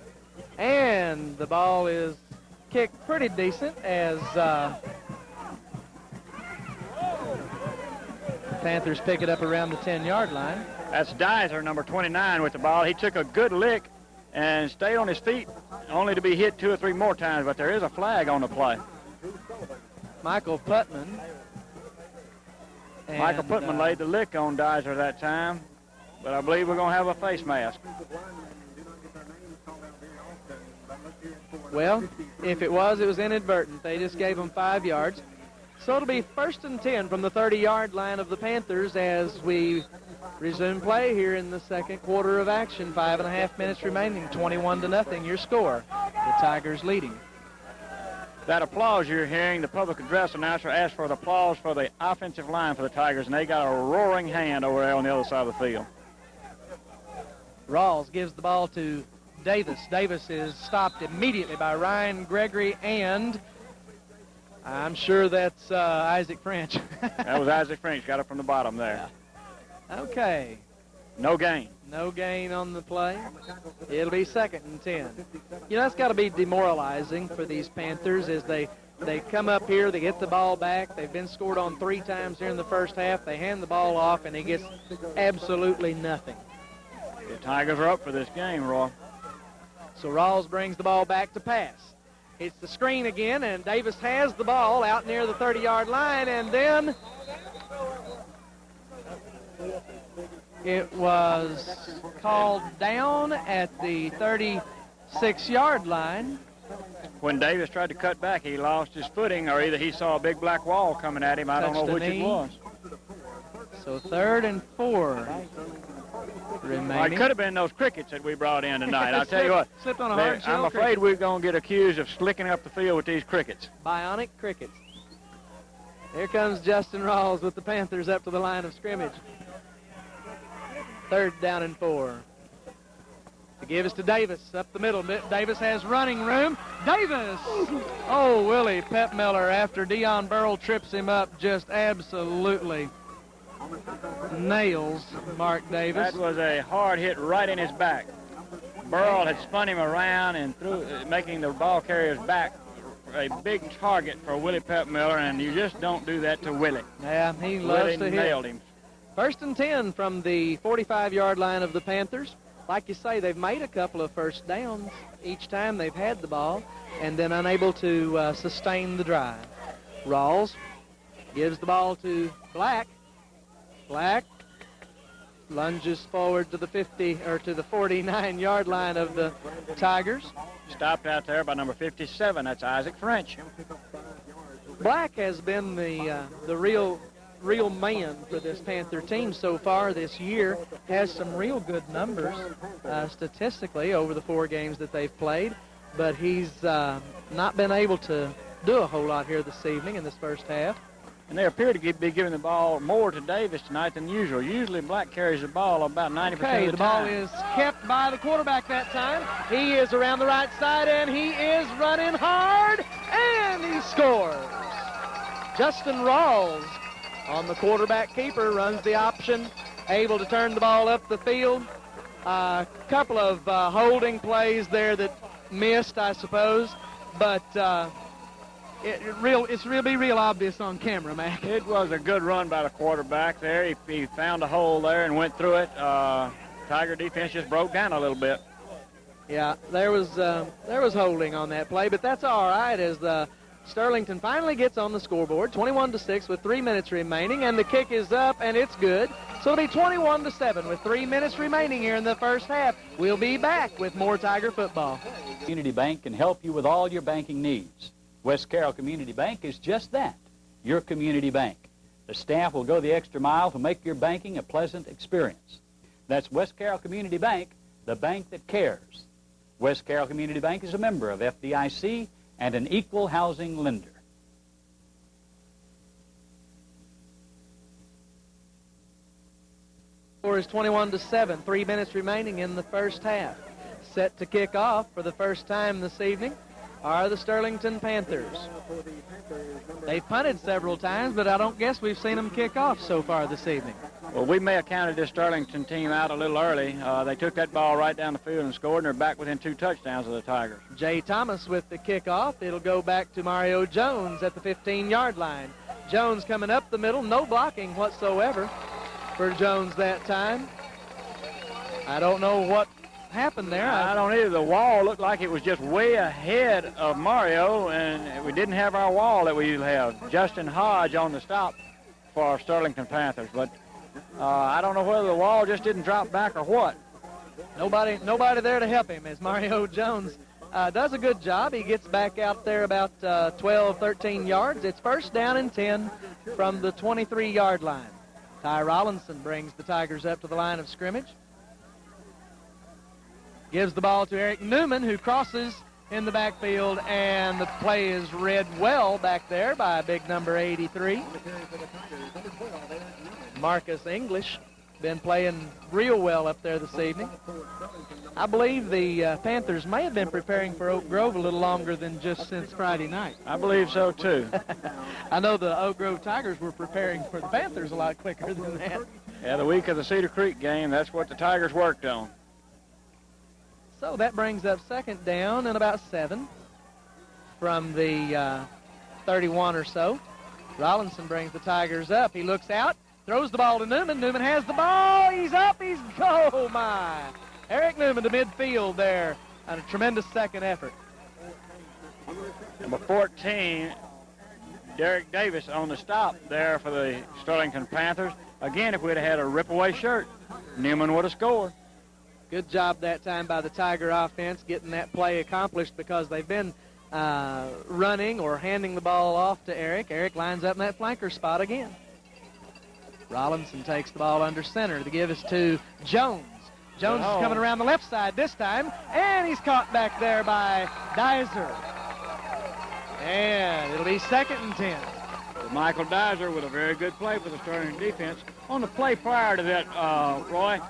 S4: And the ball is kicked pretty decent as Panthers pick it up around the 10-yard line.
S2: That's Dizer, number 29, with the ball. He took a good lick and stayed on his feet, only to be hit 2 or 3 more times, but there is a flag on the play.
S4: Michael Putman
S2: laid the lick on Dizer that time, but I believe we're going to have a face mask.
S4: Well, if it was inadvertent. They just gave him 5 yards. So it'll be 1st and 10 from the 30-yard line of the Panthers as we resume play here in the second quarter of action. 5.5 minutes remaining, 21-0 your score. The Tigers leading.
S2: That applause you're hearing, the public address announcer asked for the applause for the offensive line for the Tigers, and they got a roaring hand over there on the other side of the field.
S4: Rawls gives the ball to Davis. Davis is stopped immediately by Ryan Gregory, and I'm sure that's Isaac French.
S2: That was Isaac French, got it from the bottom there.
S4: Okay.
S2: No gain.
S4: No gain on the play. It'll be 2nd and 10. You know, that's got to be demoralizing for these Panthers as they come up here, they get the ball back. They've been scored on 3 times here in the first half. They hand the ball off, and he gets absolutely nothing.
S2: The Tigers are up for this game, Roy.
S4: So Rawls brings the ball back to pass. It's the screen again, and Davis has the ball out near the 30-yard line, and then it was called down at the 36-yard line.
S2: When Davis tried to cut back, he lost his footing, or either he saw a big black wall coming at him. I don't know which it was.
S4: So 3rd and 4 remaining.
S2: It could have been those crickets that we brought in tonight. I'll tell you what.
S4: Slipped on a hard shell.
S2: I'm afraid we're going to get accused of slicking up the field with these crickets.
S4: Bionic crickets. Here comes Justin Rawls with the Panthers up to the line of scrimmage. 3rd down and 4. To give us to Davis up the middle. Davis has running room. Davis! Oh, Willie Pepmiller, after Dion Burrell trips him up, just absolutely nails Mark Davis.
S2: That was a hard hit right in his back. Burrell had spun him around and threw, making the ball carrier's back a big target for Willie Pepmiller, and you just don't do that to Willie.
S4: Yeah, he loves to hit.
S2: Nailed him.
S4: 1st and 10 from the 45-yard line of the Panthers. like you say, they've made a couple of first downs each time they've had the ball and then unable to sustain the drive. Rawls gives the ball to Black. Black lunges forward to the 50 or to the 49-yard line of the Tigers.
S2: Stopped out there by number 57. That's Isaac French.
S4: Black has been the real man for this Panther team so far this year. Has some real good numbers statistically over the 4 games that they've played, but he's not been able to do a whole lot here this evening in this first half.
S2: And they appear to be giving the ball more to Davis tonight than usual. Usually Black carries the ball about 90% of the time.
S4: The ball is kept by the quarterback that time. He is around the right side, and he is running hard, and he scores. Justin Rawls on the quarterback keeper runs the option, able to turn the ball up the field. A couple of holding plays there that missed, I suppose, but it's really real obvious on camera, Mac.
S2: It was a good run by the quarterback there. He found a hole there and went through it. Tiger defense just broke down a little bit.
S4: Yeah, there was holding on that play, but that's all right as the Sterlington finally gets on the scoreboard, 21-6 with 3 minutes remaining, and the kick is up, and it's good. So it'll be 21-7 with 3 minutes remaining here in the first half. We'll be back with more Tiger football.
S1: Community Bank can help you with all your banking needs. West Carroll Community Bank is just that, your community bank. The staff will go the extra mile to make your banking a pleasant experience. That's West Carroll Community Bank, the bank that cares. West Carroll Community Bank is a member of FDIC and an equal housing lender.
S4: Score is 21-7, 3 minutes remaining in the first half. Set to kick off for the first time this evening are the Sterlington Panthers. They've punted several times, but I don't guess we've seen them kick off so far this evening.
S2: Well, we may have counted this Sterlington team out a little early. They took that ball right down the field and scored, and they're back within 2 touchdowns of the Tigers.
S4: Jay Thomas with the kickoff. It'll go back to Mario Jones at the 15-yard line. Jones coming up the middle, no blocking whatsoever for Jones that time. I don't know what happened there.
S2: I don't either. The wall looked like it was just way ahead of Mario, and we didn't have our wall that we usually have. Justin Hodge on the stop for our Sterlington Panthers, but I don't know whether the wall just didn't drop back or what.
S4: Nobody there to help him as Mario Jones does a good job. He gets back out there about 12, 13 yards. It's first down and 10 from the 23-yard line. Ty Rollinson brings the Tigers up to the line of scrimmage. Gives the ball to Eric Newman, who crosses in the backfield, and the play is read well back there by big number 83. Marcus English been playing real well up there this evening. I believe the Panthers may have been preparing for Oak Grove a little longer than just since Friday night.
S2: I believe so, too.
S4: I know the Oak Grove Tigers were preparing for the Panthers a lot quicker than that.
S2: Yeah, the week of the Cedar Creek game, that's what the Tigers worked on.
S4: So that brings up second down and about 7 from the 31 or so. Rollinson brings the Tigers up. He looks out, throws the ball to Newman. Newman has the ball. He's up. Oh, my. Eric Newman to midfield there on a tremendous second effort.
S2: Number 14, Derek Davis on the stop there for the Sterlington Panthers. Again, if we'd have had a rip-away shirt, Newman would have scored.
S4: Good job that time by the Tiger offense getting that play accomplished because they've been running or handing the ball off to Eric. Eric lines up in that flanker spot again. Rollinson takes the ball under center to give us to Jones. Jones is coming around the left side this time, and he's caught back there by Dizer. And it'll be 2nd and 10.
S2: Michael Dizer with a very good play for the Sterlington defense. On the play prior to that, Roy,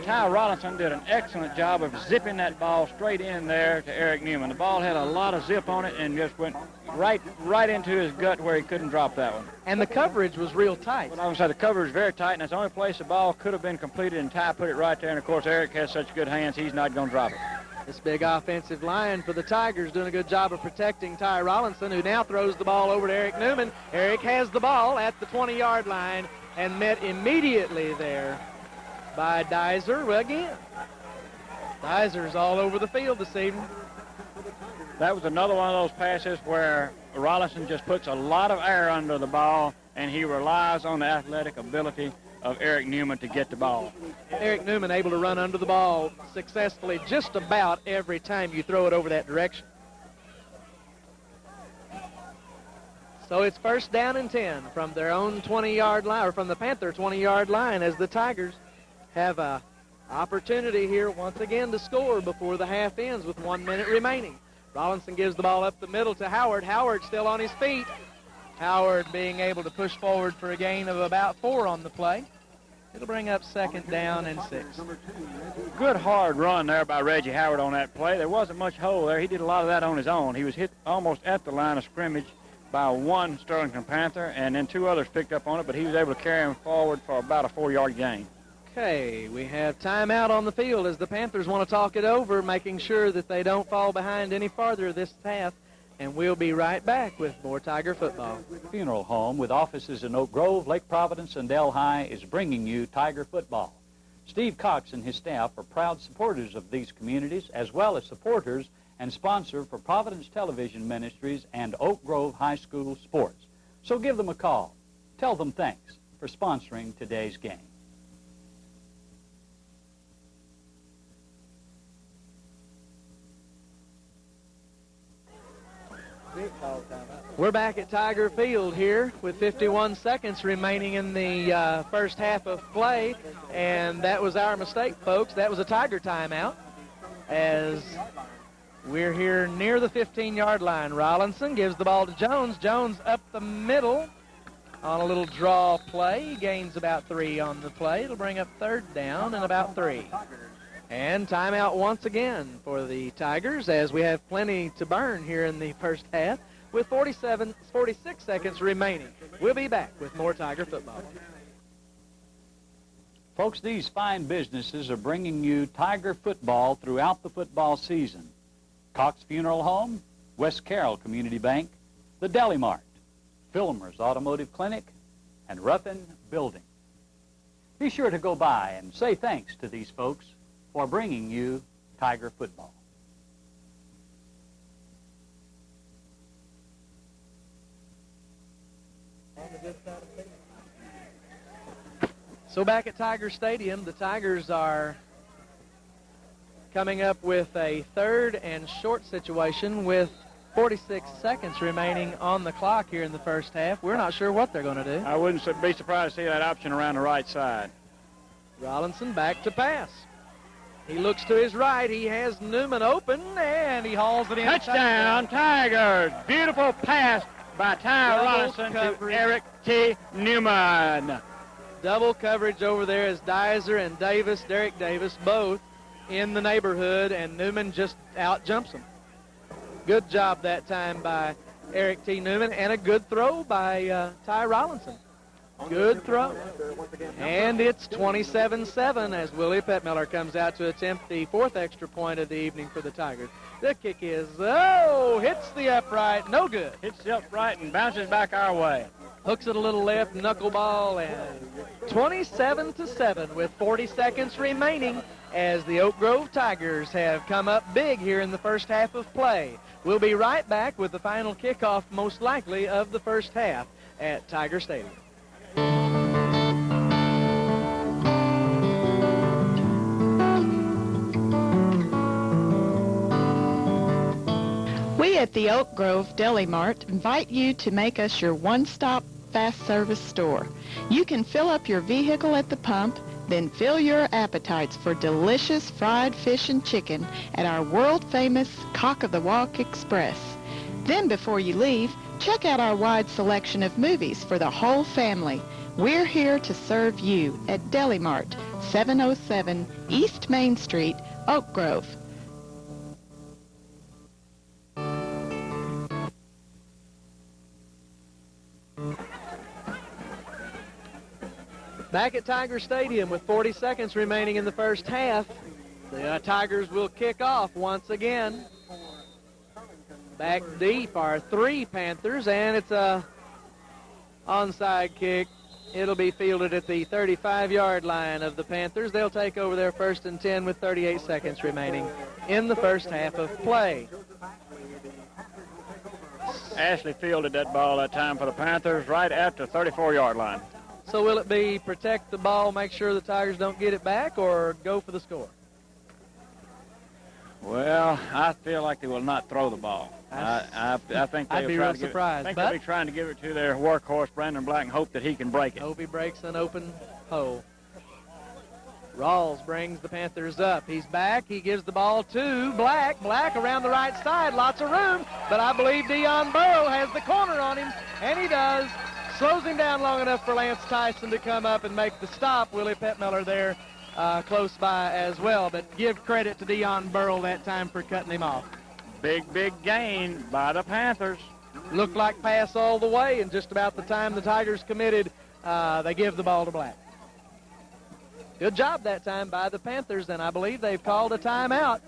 S2: Ty Rollinson did an excellent job of zipping that ball straight in there to Eric Newman. The ball had a lot of zip on it and just went right into his gut where he couldn't drop that one.
S4: And the coverage was real tight.
S2: Well, I would say the coverage was very tight, and that's the only place the ball could have been completed, and Ty put it right there. And, of course, Eric has such good hands, he's not going to drop it.
S4: This big offensive line for the Tigers doing a good job of protecting Ty Rollinson, who now throws the ball over to Eric Newman. Eric has the ball at the 20-yard line and met immediately there by Dizer again. Dizer's all over the field this evening.
S2: That was another one of those passes where Rollinson just puts a lot of air under the ball, and he relies on the athletic ability of Eric Newman to get the ball.
S4: Eric Newman able to run under the ball successfully just about every time you throw it over that direction. So it's first down and 10 from their own 20-yard line, or from the Panther 20-yard line, as the Tigers have a opportunity here once again to score before the half ends with 1 minute remaining. Rollinson gives the ball up the middle to Howard. Howard still on his feet. Howard being able to push forward for a gain of about 4 on the play. It'll bring up second down and 6.
S2: Good hard run there by Reggie Howard on that play. There wasn't much hole there. He did a lot of that on his own. He was hit almost at the line of scrimmage by one Sterlington Panther, and then 2 others picked up on it, but he was able to carry him forward for about a 4-yard gain.
S4: Okay, we have timeout on the field as the Panthers want to talk it over, making sure that they don't fall behind any farther this half, and we'll be right back with more Tiger football.
S1: Funeral Home with offices in Oak Grove, Lake Providence, and Delhi is bringing you Tiger football. Steve Cox and his staff are proud supporters of these communities, as well as supporters and sponsor for Providence Television Ministries and Oak Grove High School sports. So give them a call. Tell them thanks for sponsoring today's game.
S4: We're back at Tiger Field here with 51 seconds remaining in the first half of play, and that was our mistake, folks. That was a Tiger timeout as we're here near the 15-yard line. Rollinson gives the ball to Jones. Jones up the middle on a little draw play. He gains about 3 on the play. It'll bring up third down and about 3. And timeout once again for the Tigers as we have plenty to burn here in the first half with 46 seconds remaining. We'll be back with more Tiger football.
S1: Folks, these fine businesses are bringing you Tiger football throughout the football season. Cox Funeral Home, West Carroll Community Bank, the Deli Mart, Filmer's Automotive Clinic, and Ruffin Building. Be sure to go by and say thanks to these folks for bringing you Tiger football.
S4: So back at Tiger Stadium, the Tigers are coming up with a third and short situation with 46 seconds remaining on the clock here in the first half. We're not sure what they're going to do.
S2: I wouldn't be surprised to see that option around the right side.
S4: Rollinson back to pass. He looks to his right. He has Newman open, and he hauls it in.
S2: Touchdown, Tigers. Beautiful pass by Ty Rollinson to Eric T. Newman.
S4: Double coverage over there as Dizer and Davis, Derek Davis, both in the neighborhood, and Newman just out-jumps them. Good job that time by Eric T. Newman, and a good throw by Ty Rollinson. Good throw. And it's 27-7 as Willie Petmiller comes out to attempt the 4th extra point of the evening for the Tigers. The kick is, hits the upright, no good.
S2: Hits the upright and bounces back our way.
S4: Hooks it a little left, knuckleball, and 27-7 with 40 seconds remaining as the Oak Grove Tigers have come up big here in the first half of play. We'll be right back with the final kickoff, most likely, of the first half at Tiger Stadium.
S5: We at the Oak Grove Deli Mart invite you to make us your one-stop fast service store. You can fill up your vehicle at the pump, then fill your appetites for delicious fried fish and chicken at our world-famous Cock of the Walk Express. Then before you leave, check out our wide selection of movies for the whole family. We're here to serve you at Deli Mart, 707 East Main Street, Oak Grove.
S4: Back at Tiger Stadium with 40 seconds remaining in the first half, the Tigers will kick off once again. Back deep are 3 Panthers, and it's a onside kick It'll be fielded at the 35-yard line of the Panthers. They'll take over their 1st and 10 with 38 seconds remaining in the first half of play.
S2: Ashley fielded that ball that time for the Panthers right at the 34-yard line.
S4: So will it be protect the ball, make sure the Tigers don't get it back, or go for the score?
S2: Well, I feel like they will not throw the ball. I think
S4: I'd be real surprised.
S2: I think they'll be trying to give it to their workhorse, Brandon Black, and hope that he can break it.
S4: Hope he breaks an open hole. Rawls brings the Panthers up. He's back. He gives the ball to Black. Black around the right side. Lots of room. But I believe Dion Burrow has the corner on him. And he does. Slows him down long enough for Lance Tyson to come up and make the stop. Willie Pettmiller there close by as well. But give credit to Dion Burrow that time for cutting him off.
S2: Big gain by the Panthers.
S4: Looked like pass all the way. And just about the time the Tigers committed, they give the ball to Black. Good job that time by the Panthers, and I believe they've called a timeout.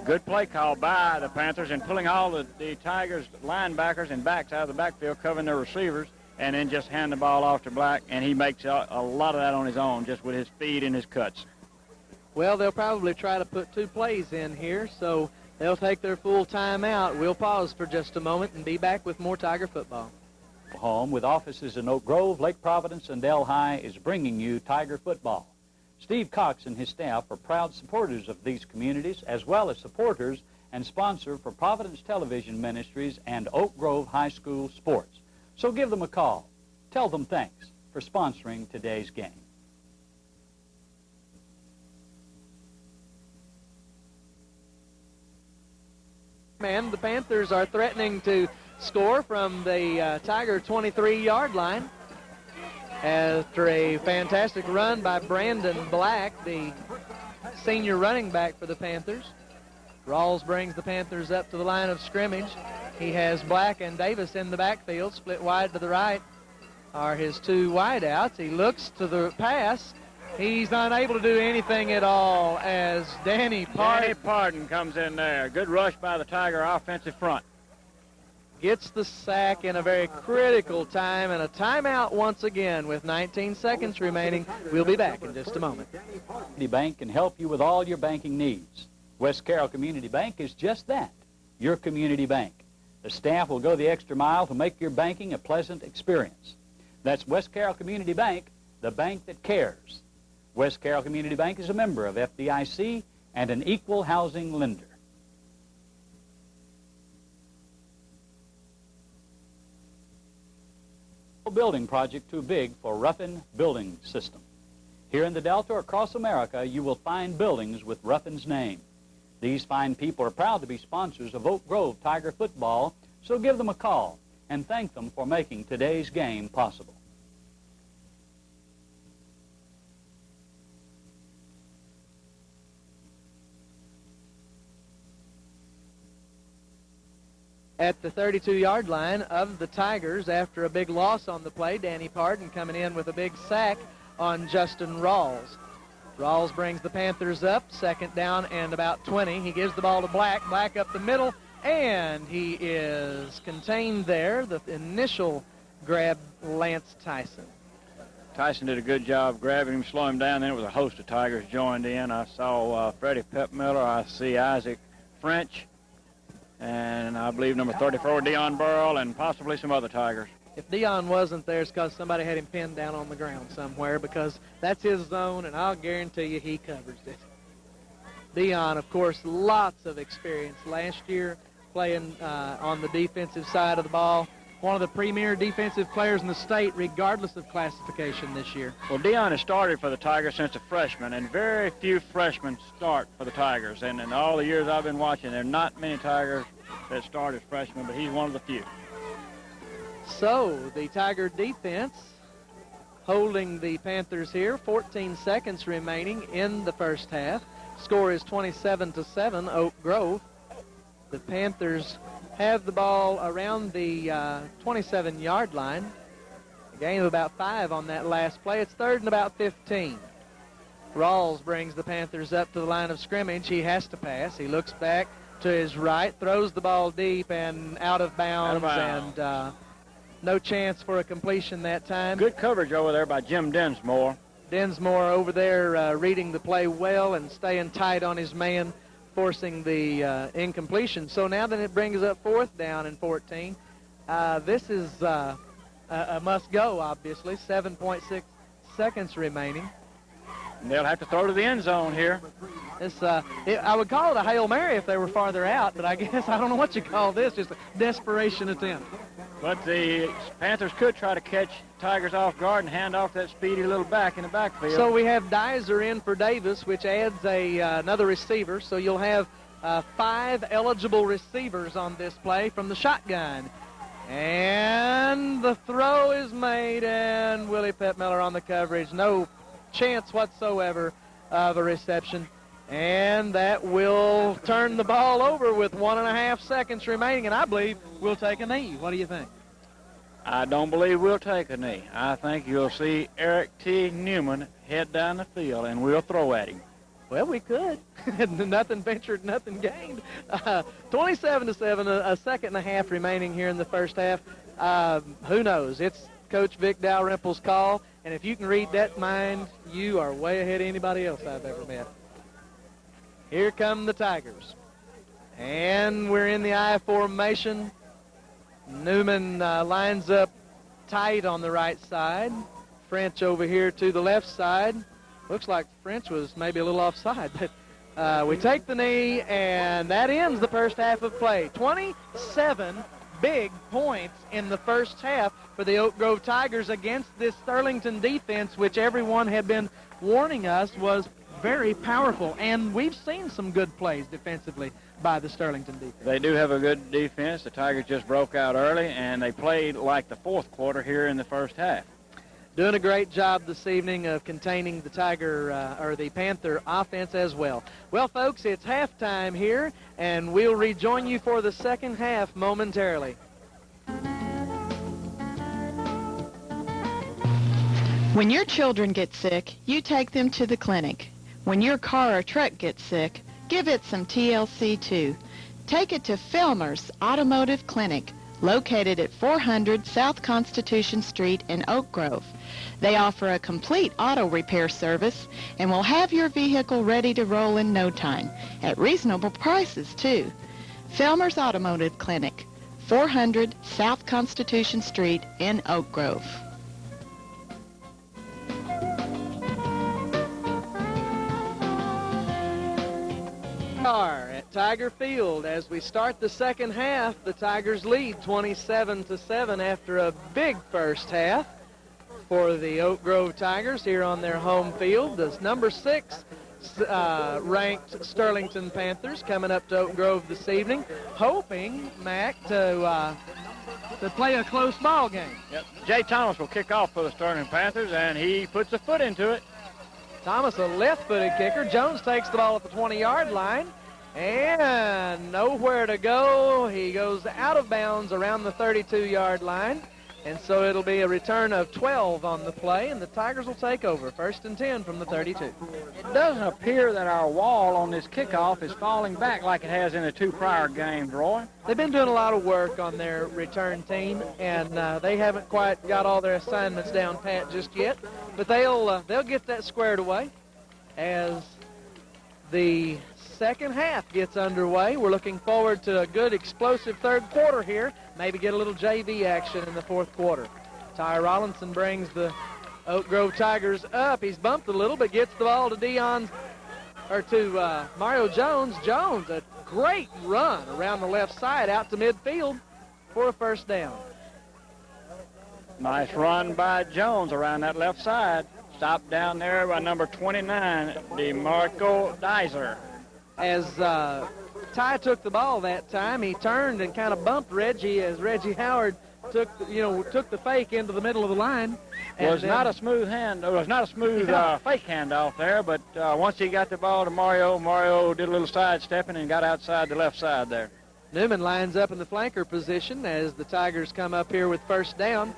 S2: Good play call by the Panthers in pulling all the Tigers linebackers and backs out of the backfield, covering their receivers, and then just hand the ball off to Black, and he makes a lot of that on his own, just with his speed and his cuts.
S4: Well, they'll probably try to put 2 plays in here, so they'll take their full timeout. We'll pause for just a moment and be back with more Tiger football.
S1: Home with offices in Oak Grove, Lake Providence, and Delhi is bringing you Tiger football. Steve Cox and his staff are proud supporters of these communities, as well as supporters and sponsor for Providence Television Ministries and Oak Grove High School sports. So give them a call. Tell them thanks for sponsoring today's game.
S4: And the Panthers are threatening to score from the Tiger 23-yard line. After a fantastic run by Brandon Black, the senior running back for the Panthers. Rawls brings the Panthers up to the line of scrimmage. He has Black and Davis in the backfield, split wide to the right are his 2 wideouts. He looks to the pass. He's unable to do anything at all as Danny
S2: Pardon comes in there. Good rush by the Tiger offensive front.
S4: Gets the sack in a very critical time, and a timeout once again with 19 seconds remaining. We'll be back in just a moment.
S1: Community Bank can help you with all your banking needs. West Carroll Community Bank is just that, your community bank. The staff will go the extra mile to make your banking a pleasant experience. That's West Carroll Community Bank, the bank that cares. West Carroll Community Bank is a member of FDIC and an equal housing lender. Building project too big for Ruffin Building System. Here in the Delta or across America, you will find buildings with Ruffin's name. These fine people are proud to be sponsors of Oak Grove Tiger football, so give them a call and thank them for making today's game possible.
S4: At the 32-yard line of the Tigers, after a big loss on the play, Danny Pardon coming in with a big sack on Justin Rawls. Rawls brings the Panthers up, 2nd down and about 20. He gives the ball to Black. Black up the middle, and he is contained there. The initial grab, Lance Tyson.
S2: Tyson did a good job grabbing him, slowing him down. Then it was a host of Tigers joined in. I saw Freddie Pettmiller. I see Isaac French. And I believe number 34, Dion Burrow, and possibly some other Tigers.
S4: If Dion wasn't there, it's because somebody had him pinned down on the ground somewhere, because that's his zone, and I'll guarantee you he covers it. Dion, of course, lots of experience last year playing on the defensive side of the ball. One of the premier defensive players in the state, regardless of classification this year.
S2: Well, Dion has started for the Tigers since a freshman, and very few freshmen start for the Tigers. And in all the years I've been watching, there are not many Tigers that start as freshmen, but he's one of the few.
S4: So the Tiger defense holding the Panthers here. 14 seconds remaining in the first half. Score is 27-7, Oak Grove. The Panthers have the ball around the 27-yard line. A gain of about 5 on that last play. It's 3rd and about 15. Rawls brings the Panthers up to the line of scrimmage. He has to pass. He looks back to his right, throws the ball deep and out of bounds. And No chance for a completion that time.
S2: Good coverage over there by Jim Densmore.
S4: Densmore over there reading the play well and staying tight on his man, forcing the incompletion. So now then it brings up 4th down and 14. This is a must go, obviously. 7.6 seconds remaining.
S2: And they'll have to throw to the end zone here.
S4: I would call it a Hail Mary if they were farther out, but I guess I don't know what you call this, just a desperation attempt.
S2: But the Panthers could try to catch Tigers off guard and hand off that speedy little back in the backfield.
S4: So we have Dizer in for Davis, which adds another receiver. So you'll have 5 eligible receivers on this play from the shotgun. And the throw is made, and Willie Pettmiller on the coverage. No chance whatsoever of a reception. And that will turn the ball over with 1.5 seconds remaining, and I believe we'll take a knee. What do you think?
S2: I don't believe we'll take a knee. I think you'll see Eric T. Newman head down the field, and we'll throw at him.
S4: Well, we could. Nothing ventured, nothing gained. 27-7, a second and a half remaining here in the first half. Who knows? It's Coach Vic Dalrymple's call, and if you can read that mind, you are way ahead of anybody else I've ever met. Here come the Tigers. And we're in the I formation. Newman lines up tight on the right side. French over here to the left side. Looks like French was maybe a little offside, but we take the knee, and that ends the first half of play. 27 big points in the first half for the Oak Grove Tigers against this Sterlington defense, which everyone had been warning us was very powerful. And we've seen some good plays defensively by the Sterlington defense.
S2: They do have a good defense. The Tigers just broke out early, and they played like the fourth quarter here in the first half.
S4: Doing a great job this evening of containing the the Panther offense as well. Well, folks, it's halftime here, and we'll rejoin you for the second half momentarily.
S5: When your children get sick, you take them to the clinic. When your car or truck gets sick, give it some TLC too. Take it to Felmer's Automotive Clinic, located at 400 South Constitution Street in Oak Grove. They offer a complete auto repair service and will have your vehicle ready to roll in no time, at reasonable prices too. Felmer's Automotive Clinic, 400 South Constitution Street in Oak Grove.
S4: At Tiger Field as we start the second half. The Tigers lead 27-7 after a big first half for the Oak Grove Tigers here on their home field. The number 6 ranked Sterlington Panthers coming up to Oak Grove this evening, hoping, Mac, to play a close ball game.
S2: Yep. Jay Thomas will kick off for the Sterlington Panthers, and he puts a foot into it.
S4: Thomas, a left-footed kicker. Jones takes the ball at the 20-yard line, and nowhere to go. He goes out of bounds around the 32-yard line, and so it'll be a return of 12 on the play, and the Tigers will take over. 1st and 10 from the 32.
S2: It doesn't appear that our wall on this kickoff is falling back like it has in the 2 prior games, Roy.
S4: They've been doing a lot of work on their return team, and they haven't quite got all their assignments down pat just yet, but they'll get that squared away as the second half gets underway. We're looking forward to a good explosive third quarter here. Maybe get a little JV action in the fourth quarter. Ty Rollinson brings the Oak Grove Tigers up. He's bumped a little, but gets the ball to Mario Jones. Jones, a great run around the left side out to midfield for a first down.
S2: Nice run by Jones around that left side. Stopped down there by number 29, DeMarco Dizer.
S4: As Ty took the ball that time, he turned and kind of bumped Reggie as Reggie Howard took the fake into the middle of the line.
S2: It was not a smooth fake handoff there, but once he got the ball to Mario did a little sidestepping and got outside the left side there.
S4: Newman lines up in the flanker position as the Tigers come up here with first down.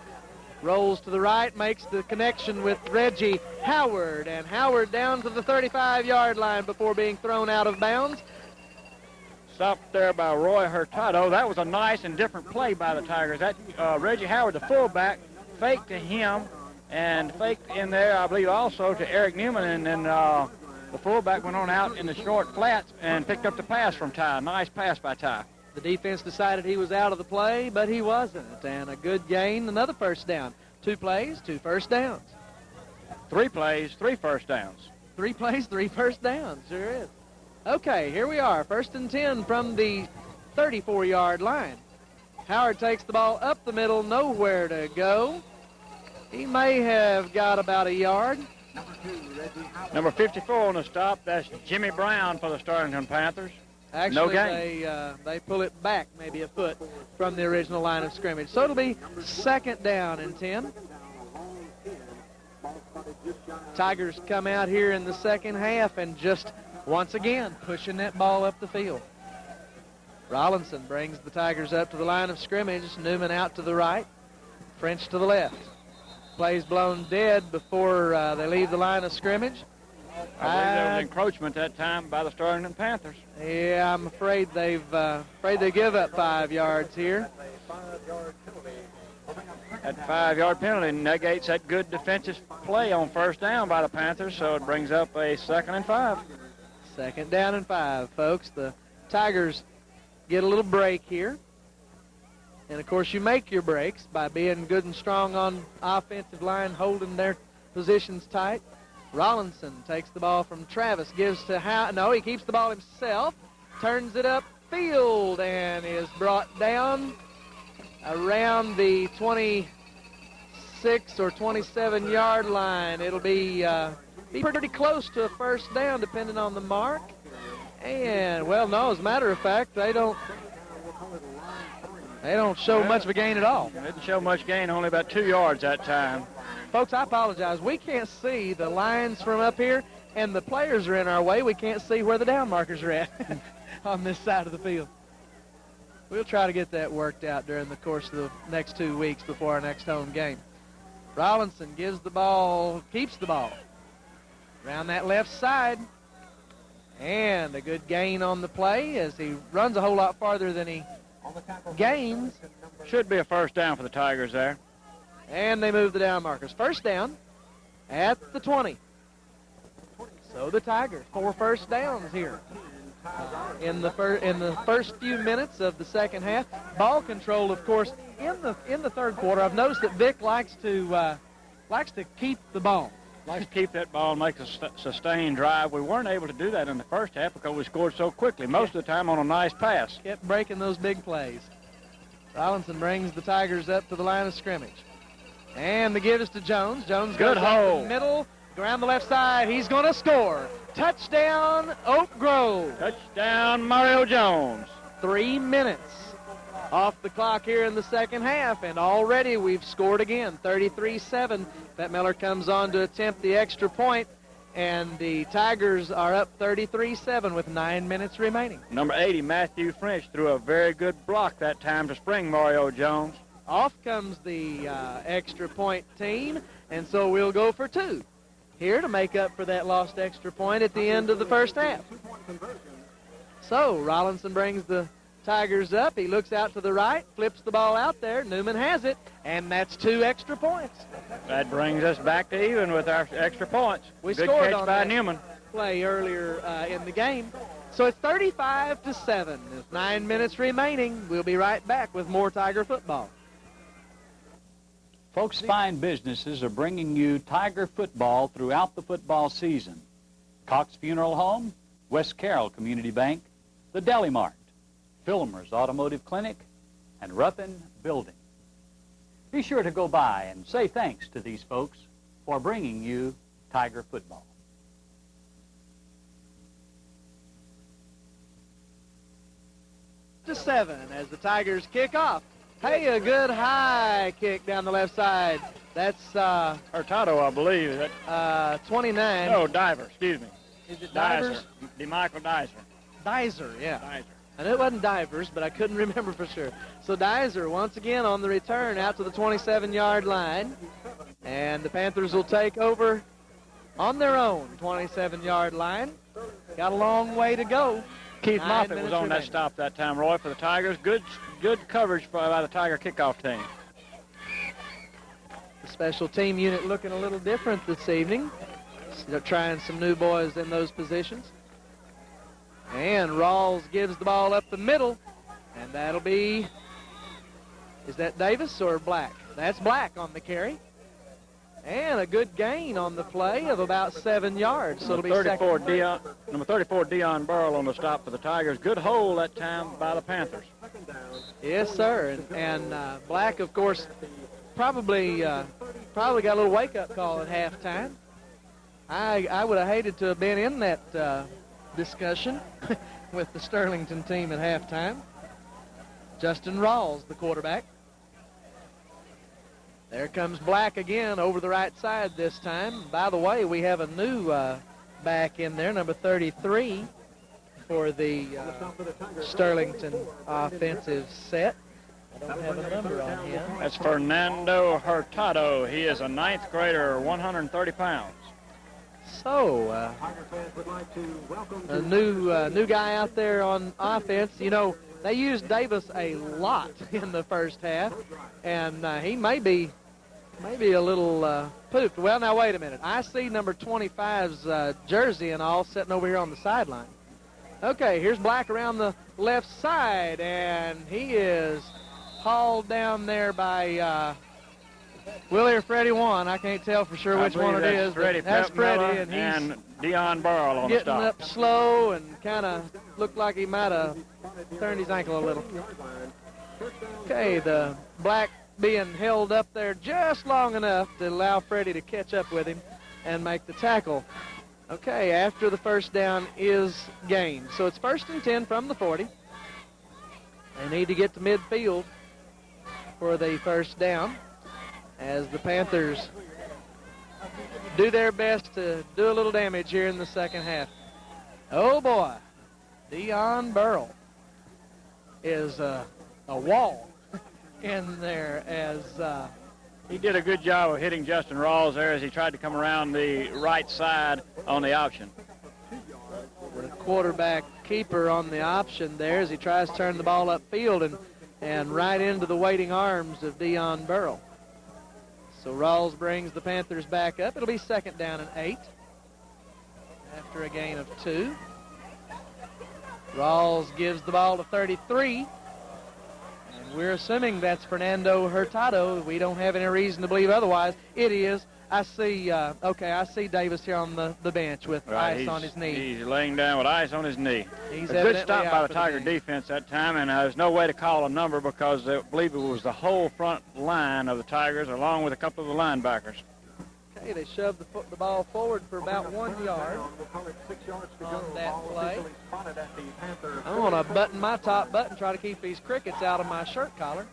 S4: Rolls to the right, makes the connection with Reggie Howard, and Howard down to the 35-yard line before being thrown out of bounds.
S2: Stopped there by Roy Hurtado. That was a nice and different play by the Tigers. That Reggie Howard, the fullback, faked to him and faked in there, I believe, also to Eric Newman, and then the fullback went on out in the short flats and picked up the pass from Ty. Nice pass by Ty.
S4: The defense decided he was out of the play, but he wasn't, and a good gain, another first down. 2 plays, 2 first downs.
S2: 3 plays, 3 first downs.
S4: 3 plays, 3 first downs, sure is. Okay, here we are, 1st and 10 from the 34-yard line. Howard takes the ball up the middle, nowhere to go. He may have got about a yard.
S2: Number 54 on the stop, that's Jimmy Brown for the Sterlington Panthers.
S4: Actually,
S2: no gain.
S4: They pull it back maybe a foot from the original line of scrimmage. So it'll be 2nd down and 10. Tigers come out here in the second half and just once again pushing that ball up the field. Rollinson brings the Tigers up to the line of scrimmage. Newman out to the right, French to the left. Play's blown dead before they leave the line of scrimmage.
S2: I believe there was encroachment that time by the Sterlington Panthers.
S4: Yeah, I'm afraid they give up 5 yards here.
S2: That 5-yard penalty negates that good defensive play on first down by the Panthers, so it brings up a 2nd and 5.
S4: 2nd down and 5, folks. The Tigers get a little break here. And, of course, you make your breaks by being good and strong on offensive line, holding their positions tight. Rollinson takes the ball from Travis, gives to he keeps the ball himself, turns it upfield, and is brought down around the 26 or 27-yard line. It'll be pretty close to a first down, depending on the mark. And, well, no, as a matter of fact, they don't show much of a gain at all.
S2: Didn't show much gain, only about 2 yards that time.
S4: Folks, I apologize. We can't see the lines from up here, and the players are in our way. We can't see where the down markers are at on this side of the field. We'll try to get that worked out during the course of the next 2 weeks before our next home game. Rollinson gives the ball, keeps the ball around that left side, and a good gain on the play as he runs a whole lot farther than he gains.
S2: Should be a first down for the Tigers there.
S4: And they move the down markers. First down at the 20. So the Tigers, 4 first downs here in the first few minutes of the second half. Ball control, of course, in the third quarter. I've noticed that Vic likes to keep the ball.
S2: Likes to keep that ball and make a sustained drive. We weren't able to do that in the first half because we scored so quickly, most of the time on a nice pass.
S4: Kept breaking those big plays. Rollinson brings the Tigers up to the line of scrimmage. And the give is to Jones. Jones goes up the middle, around the left side. He's going to score. Touchdown, Oak Grove.
S2: Touchdown, Mario Jones.
S4: 3 minutes off the clock here in the second half, and already we've scored again, 33-7. Pat Miller comes on to attempt the extra point, and the Tigers are up 33-7 with 9 minutes remaining.
S2: Number 80, Matthew French, threw a very good block that time to spring Mario Jones.
S4: Off comes the extra point team, and so we'll go for 2 here to make up for that lost extra point at the end of the first half. So Rollinson brings the Tigers up. He looks out to the right, flips the ball out there. Newman has it, and that's 2 extra points.
S2: That brings us back to even with our extra points.
S4: We
S2: good
S4: scored
S2: catch
S4: on
S2: by
S4: that
S2: Newman.
S4: Play earlier in the game. So it's 35-7. There's 9 minutes remaining. We'll be right back with more Tiger football.
S1: Folks, fine businesses are bringing you Tiger football throughout the football season. Cox Funeral Home, West Carroll Community Bank, the Deli Mart, Filmer's Automotive Clinic, and Ruppin Building. Be sure to go by and say thanks to these folks for bringing you Tiger football.
S4: To 7 as the Tigers kick off. Hey, a good high kick down the left side. That's
S2: Hurtado, I believe. Is that
S4: 29.
S2: No, Diver, excuse me.
S4: Is it
S2: Dizer.
S4: Divers?
S2: DeMichael Dizer.
S4: Dizer, yeah.
S2: Dizer.
S4: I knew it wasn't Divers, but I couldn't remember for sure. So Dizer, once again, on the return out to the 27-yard line. And the Panthers will take over on their own 27-yard line. Got a long way to go.
S2: Keith
S4: 9
S2: Moffitt
S4: minutes
S2: was on that
S4: remaining.
S2: stop that time, Roy, for the Tigers. Good coverage by the Tiger kickoff team.
S4: The special team unit looking a little different this evening. They're trying some new boys in those positions. And Rawls gives the ball up the middle, and that'll be, is that Davis or Black? That's Black on the carry. And a good gain on the play of about 7 yards. So it'll be
S2: Number 34,
S4: second.
S2: Dion Burrell on the stop for the Tigers. Good hold that time by the Panthers.
S4: Yes, sir. And Black, of course, probably got a little wake-up call at halftime. I would have hated to have been in that discussion with the Sterlington team at halftime. Justin Rawls, the quarterback. There comes Black again over the right side this time. By the way, we have a new back in there, number 33, for the Sterlington offensive set. I don't have a number on him.
S2: That's Fernando Hurtado. He is a 9th grader, 130 pounds.
S4: So, a new guy out there on offense. You know, they used Davis a lot in the first half, and he may be a little pooped. Well, now, wait a minute. I see number 25's jersey and all sitting over here on the sideline. Okay, here's Black around the left side, and he is hauled down there by Willie or Freddie one. I can't tell for sure which one it is. That's Freddie, and he's
S2: Dion Burrell on the
S4: getting
S2: stop.
S4: up slow and kind of looked like he might have turned his ankle a little. Okay, the Black being held up there just long enough to allow Freddie to catch up with him and make the tackle. Okay, after the first down is gained. So it's 1st and 10 from the 40. They need to get to midfield for the first down as the Panthers do their best to do a little damage here in the second half. Oh, boy. Dion Burrell is a wall in there as
S2: He did a good job of hitting Justin Rawls there as he tried to come around the right side on the option.
S4: the quarterback keeper on the option there as he tries to turn the ball upfield and right into the waiting arms of Dion Burrell. So Rawls brings the Panthers back up. It'll be 2nd down and 8 after a gain of 2. Rawls gives the ball to 33. And we're assuming that's Fernando Hurtado. We don't have any reason to believe otherwise. It is. I see, I see Davis here on the bench with ice on his knee.
S2: He's laying down with ice on his knee.
S4: He's
S2: a good
S4: evidently
S2: stop
S4: out
S2: by the
S4: for
S2: Tiger
S4: game.
S2: defense that time, and there's no way to call a number because I believe it was the whole front line of the Tigers along with a couple of the linebackers.
S4: Okay, they shoved the ball forward for about 1 yard on that play. I'm going to button my top button, try to keep these crickets out of my shirt collar.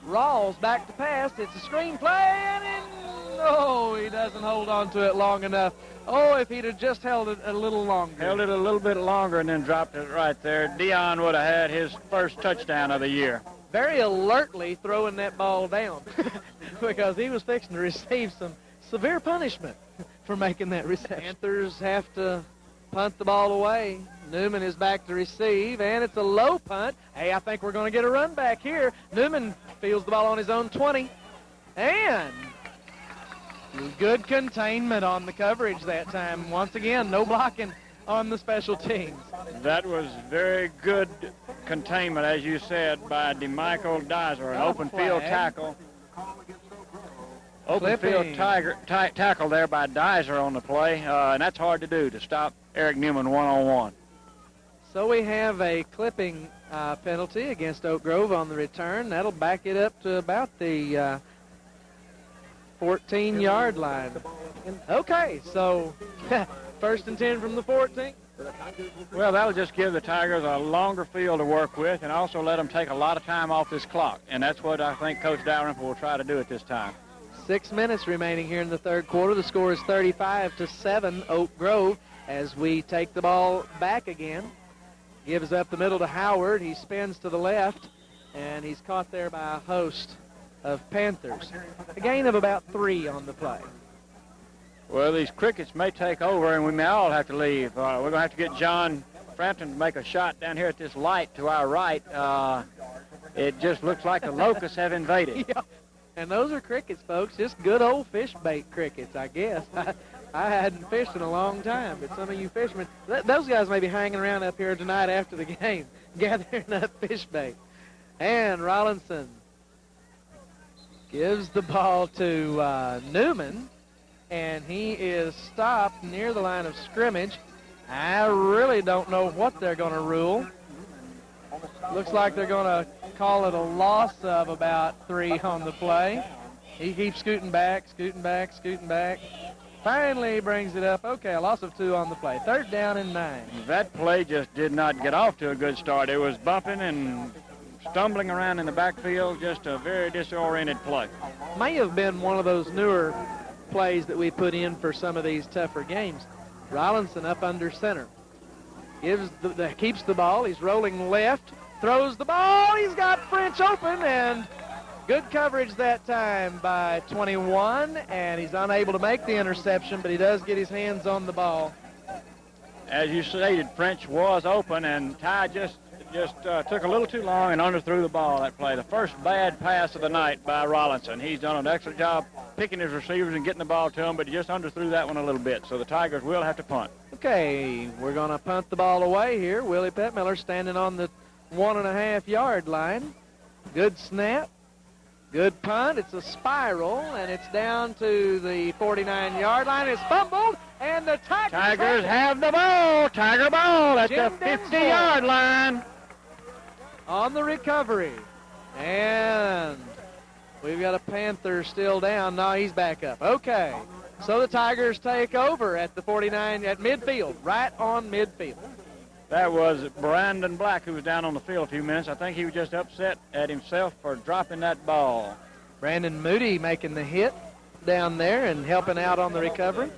S4: Rawls back to pass. It's a screen play, and he doesn't hold on to it long enough. Oh, if he'd have just held it a little longer.
S2: Held it a little bit longer and then dropped it right there. Dion would have had his first touchdown of the year.
S4: Very alertly throwing that ball down because he was fixing to receive some severe punishment for making that reception. Panthers have to punt the ball away. Newman is back to receive, and it's a low punt. Hey, I think we're going to get a run back here. Newman fields the ball on his own 20, and good containment on the coverage that time. Once again, no blocking on the special teams.
S2: That was very good containment, as you said, by DeMichael Dizer, an open field tackle. Open field tackle there by Dizer on the play, and that's hard to do, to stop Eric Newman one-on-one.
S4: So we have a clipping penalty against Oak Grove on the return. That'll back it up to about the 14-yard line. Okay, so 1st and 10 from the 14.
S2: Well, that'll just give the Tigers a longer field to work with and also let them take a lot of time off this clock, and that's what I think Coach Dalrymple will try to do at this time.
S4: 6 minutes remaining here in the third quarter. The score is 35-7, Oak Grove, as we take the ball back again. Gives up the middle to Howard. He spins to the left, and he's caught there by a host of Panthers. A gain of about 3 on the play.
S2: Well, these crickets may take over, and we may all have to leave. We're going to have to get John Frampton to make a shot down here at this light to our right. It just looks like the locusts have invaded.
S4: Yeah. And those are crickets, folks. Just good old fish bait crickets, I guess. I hadn't fished in a long time, but some of you fishermen, those guys may be hanging around up here tonight after the game, gathering up fish bait. And Rollinson gives the ball to Newman, and he is stopped near the line of scrimmage. I really don't know what they're going to rule. Looks like they're going to call it a loss of about 3 on the play. He keeps scooting back. Finally brings it up. Okay, a loss of 2 on the play. 3rd down and 9.
S2: That play just did not get off to a good start. It was bumping and stumbling around in the backfield, just a very disoriented play.
S4: May have been one of those newer plays that we put in for some of these tougher games. Rollinson up under center. Keeps the ball. He's rolling left. Throws the ball. He's got French open, and good coverage that time by 21, and he's unable to make the interception, but he does get his hands on the ball.
S2: As you stated, French was open, and Ty just took a little too long and underthrew the ball that play. The first bad pass of the night by Rollinson. He's done an excellent job picking his receivers and getting the ball to him, but he just underthrew that one a little bit, so the Tigers will have to punt.
S4: Okay, we're going to punt the ball away here. Willie Pettmiller standing on the 1.5-yard line. Good snap. Good punt. It's a spiral, and it's down to the 49-yard line. It's fumbled, and the
S2: Tigers have the ball. Tiger ball at
S4: Jim
S2: the 50-yard line.
S4: On the recovery. And we've got a Panther still down. No, he's back up. Okay. So the Tigers take over at the 49, at midfield, right on midfield.
S2: That was Brandon Black, who was down on the field a few minutes. I think he was just upset at himself for dropping that ball.
S4: Brandon Moody making the hit down there and helping out on the recovery.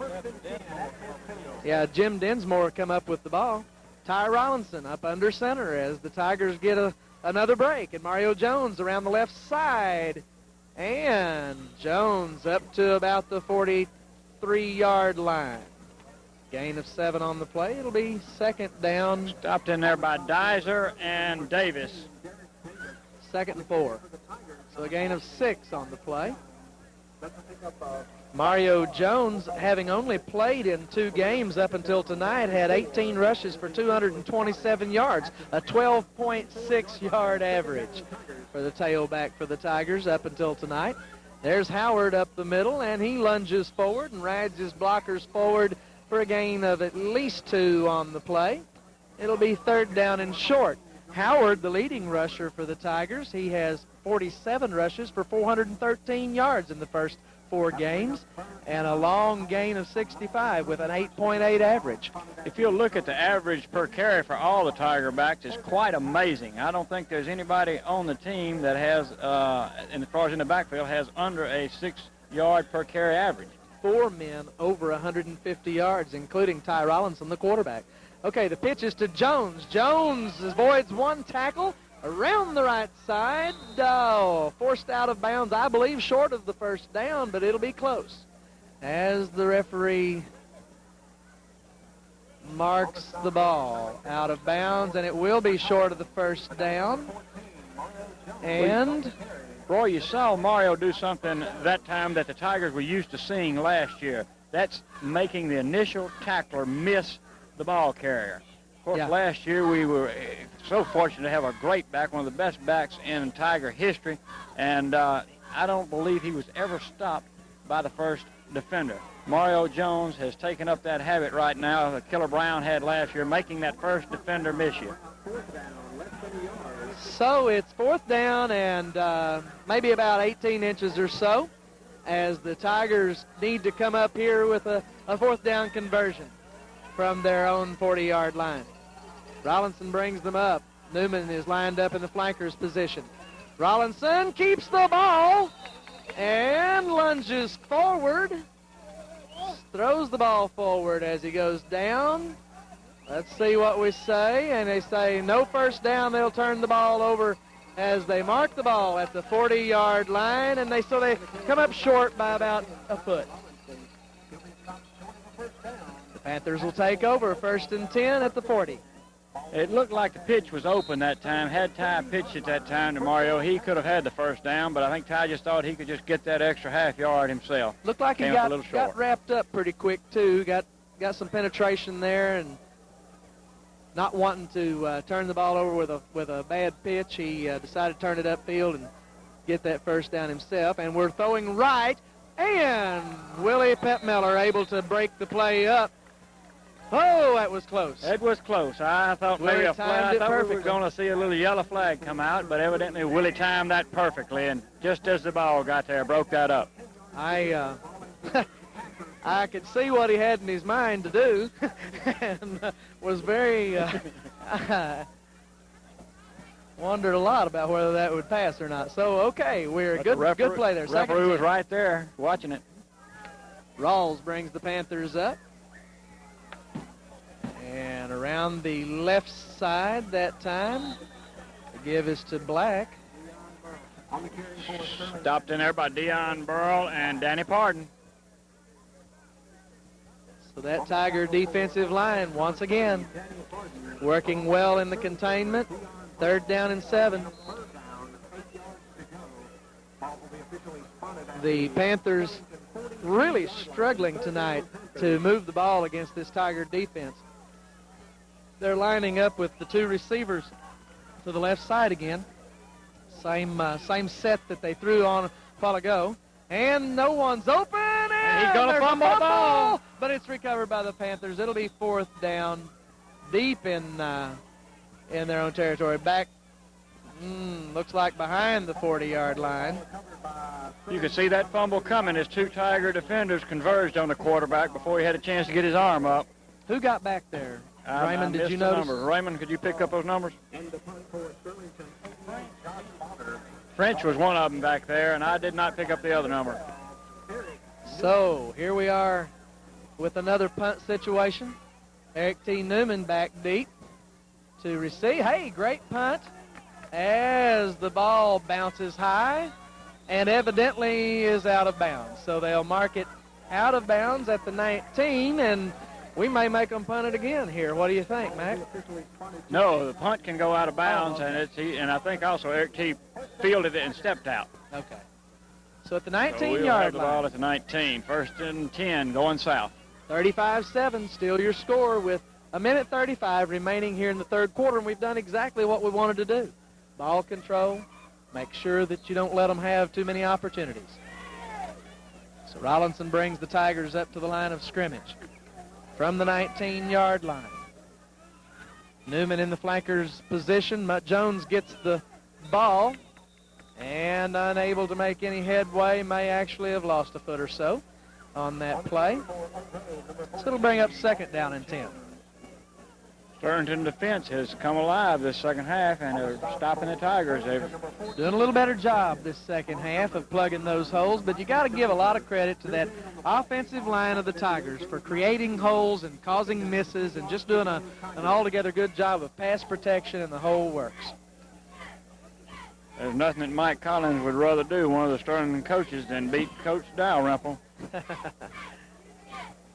S4: Yeah, Jim Dinsmore come up with the ball. Ty Rollinson up under center as the Tigers get another break. And Mario Jones around the left side. And Jones up to about the 43-yard line. Gain of 7 on the play. It'll be 2nd down.
S2: Stopped in there by Dyser and Davis.
S4: 2nd and 4. So a gain of 6 on the play. Mario Jones, having only played in 2 games up until tonight, had 18 rushes for 227 yards, a 12.6-yard average for the tailback for the Tigers up until tonight. There's Howard up the middle, and he lunges forward and rides his blockers forward for a gain of at least 2 on the play. It'll be 3rd down and short. Howard, the leading rusher for the Tigers, he has 47 rushes for 413 yards in the first 4 games, and a long gain of 65 with an 8.8 average.
S2: If you'll look at the average per carry for all the Tiger backs, it's quite amazing. I don't think there's anybody on the team that has, as far as in the backfield, has under a 6-yard per carry average.
S4: 4 men over 150 yards, including Ty Rollinson, the quarterback. Okay, the pitch is to Jones. Jones avoids 1 tackle around the right side. Forced out of bounds, I believe, short of the 1st down, but it'll be close. As the referee marks the ball out of bounds, and it will be short of the 1st down. And
S2: Roy, you saw Mario do something that time that the Tigers were used to seeing last year. That's making the initial tackler miss the ball carrier. Of course, last year we were so fortunate to have a great back, one of the best backs in Tiger history, and I don't believe he was ever stopped by the 1st defender. Mario Jones has taken up that habit right now that Killer Brown had last year, making that 1st defender miss you.
S4: So it's 4th down and maybe about 18 inches or so, as the Tigers need to come up here with a 4th down conversion from their own 40-yard line. Rollinson brings them up. Newman is lined up in the flanker's position. Rollinson keeps the ball and lunges forward. Throws the ball forward as he goes down. Let's see what we say. And they say no 1st down. They'll turn the ball over as they mark the ball at the 40-yard line. And so they come up short by about a foot. The Panthers will take over 1st and 10 at the 40.
S2: It looked like the pitch was open that time. Had Ty pitched it that time to Mario, he could have had the first down, but I think Ty just thought he could just get that extra half yard himself.
S4: Looked like he got wrapped up pretty quick, too. Got some penetration there, and not wanting to turn the ball over with a bad pitch, he decided to turn it upfield and get that first down himself. And we're throwing right, and Willie Petmiller able to break the play up. Oh, that was close.
S2: It was close. I thought maybe a flag. I thought we were going to see a little yellow flag come out, but evidently Willie timed that perfectly, and just as the ball got there, broke that up.
S4: I could see what he had in his mind to do, and was very wondered a lot about whether that would pass or not. So okay, we're good play there.
S2: Referee was right there watching it.
S4: Rawls brings the Panthers up. And around the left side that time, the give is to Black.
S2: Stopped in there by Dion Burrell and Danny Pardon.
S4: So that Tiger defensive line, once again, working well in the containment. 3rd down and 7. The Panthers really struggling tonight to move the ball against this Tiger defense. They're lining up with the 2 receivers to the left side again. Same set that they threw on a while ago. And no one's open. And
S2: he's going to fumble the ball.
S4: But it's recovered by the Panthers. It'll be 4th down, deep in their own territory. Back, looks like behind the 40-yard line.
S2: You could see that fumble coming as 2 Tiger defenders converged on the quarterback before he had a chance to get his arm up.
S4: Who got back there? Raymond, did you notice?
S2: Raymond, could you pick up those numbers? French was one of them back there, and I did not pick up the other number.
S4: So here we are with another punt situation. Eric T. Newman back deep to receive. Hey, great punt as the ball bounces high and evidently is out of bounds. So they'll mark it out of bounds at the 19, and we may make them punt it again here. What do you think, Mac?
S2: No, the punt can go out of bounds, and I think also Eric T. fielded it and stepped out.
S4: Okay. So at the 19-yard
S2: so we'll have the ball at the 19. 1st and 10 going south.
S4: 35-7, still your score with 1:35 remaining here in the 3rd quarter, and we've done exactly what we wanted to do. Ball control, make sure that you don't let them have too many opportunities. So Rollinson brings the Tigers up to the line of scrimmage from the 19-yard line. Newman in the flanker's position. Mutt Jones gets the ball and unable to make any headway, may actually have lost a foot or so on that play. So it'll bring up 2nd down and 10.
S2: Sterlington defense has come alive this second half, and they're stopping the Tigers. They're
S4: doing a little better job this second half of plugging those holes, but you got to give a lot of credit to that offensive line of the Tigers for creating holes and causing misses and just doing an altogether good job of pass protection, and the whole works.
S2: There's nothing that Mike Collins would rather do, one of the Sterlington coaches, than beat Coach Dalrymple.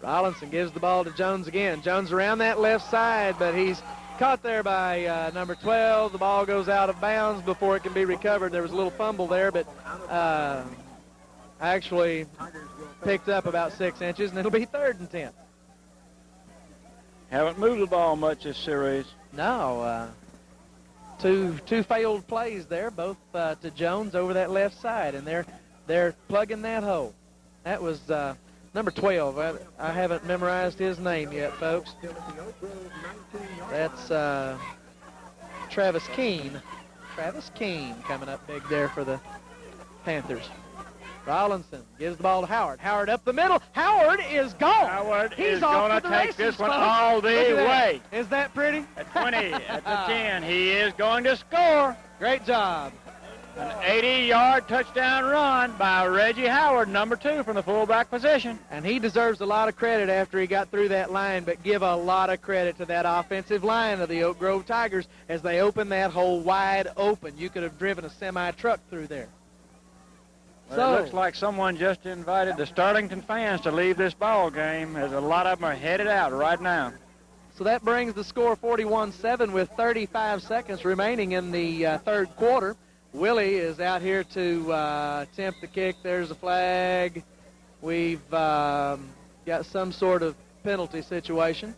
S4: Rollinson gives the ball to Jones again. Jones around that left side, but he's caught there by number 12. The ball goes out of bounds before it can be recovered. There was a little fumble there, but actually picked up about 6 inches, and it'll be 3rd and 10.
S2: Haven't moved the ball much this series.
S4: No. Two failed plays there, both to Jones over that left side, and they're plugging that hole. That was number 12. I haven't memorized his name yet, folks. That's Travis Keene. Travis Keene coming up big there for the Panthers. Rollinson gives the ball to Howard. Howard up the middle. Howard is gone.
S2: Howard
S4: He's
S2: is
S4: off
S2: going
S4: to
S2: to
S4: the
S2: take
S4: races,
S2: this one
S4: folks.
S2: all the way.
S4: Is that pretty?
S2: At 20, at the 10, he is going to score.
S4: Great job.
S2: An 80-yard touchdown run by Reggie Howard, number 2 from the fullback position.
S4: And he deserves a lot of credit after he got through that line, but give a lot of credit to that offensive line of the Oak Grove Tigers as they opened that hole wide open. You could have driven a semi-truck through there.
S2: Well, it looks like someone just invited the Sterlington fans to leave this ball game, as a lot of them are headed out right now.
S4: So that brings the score 41-7 with 35 seconds remaining in the third quarter. Willie is out here to attempt the kick. There's a flag. We've got some sort of penalty situation.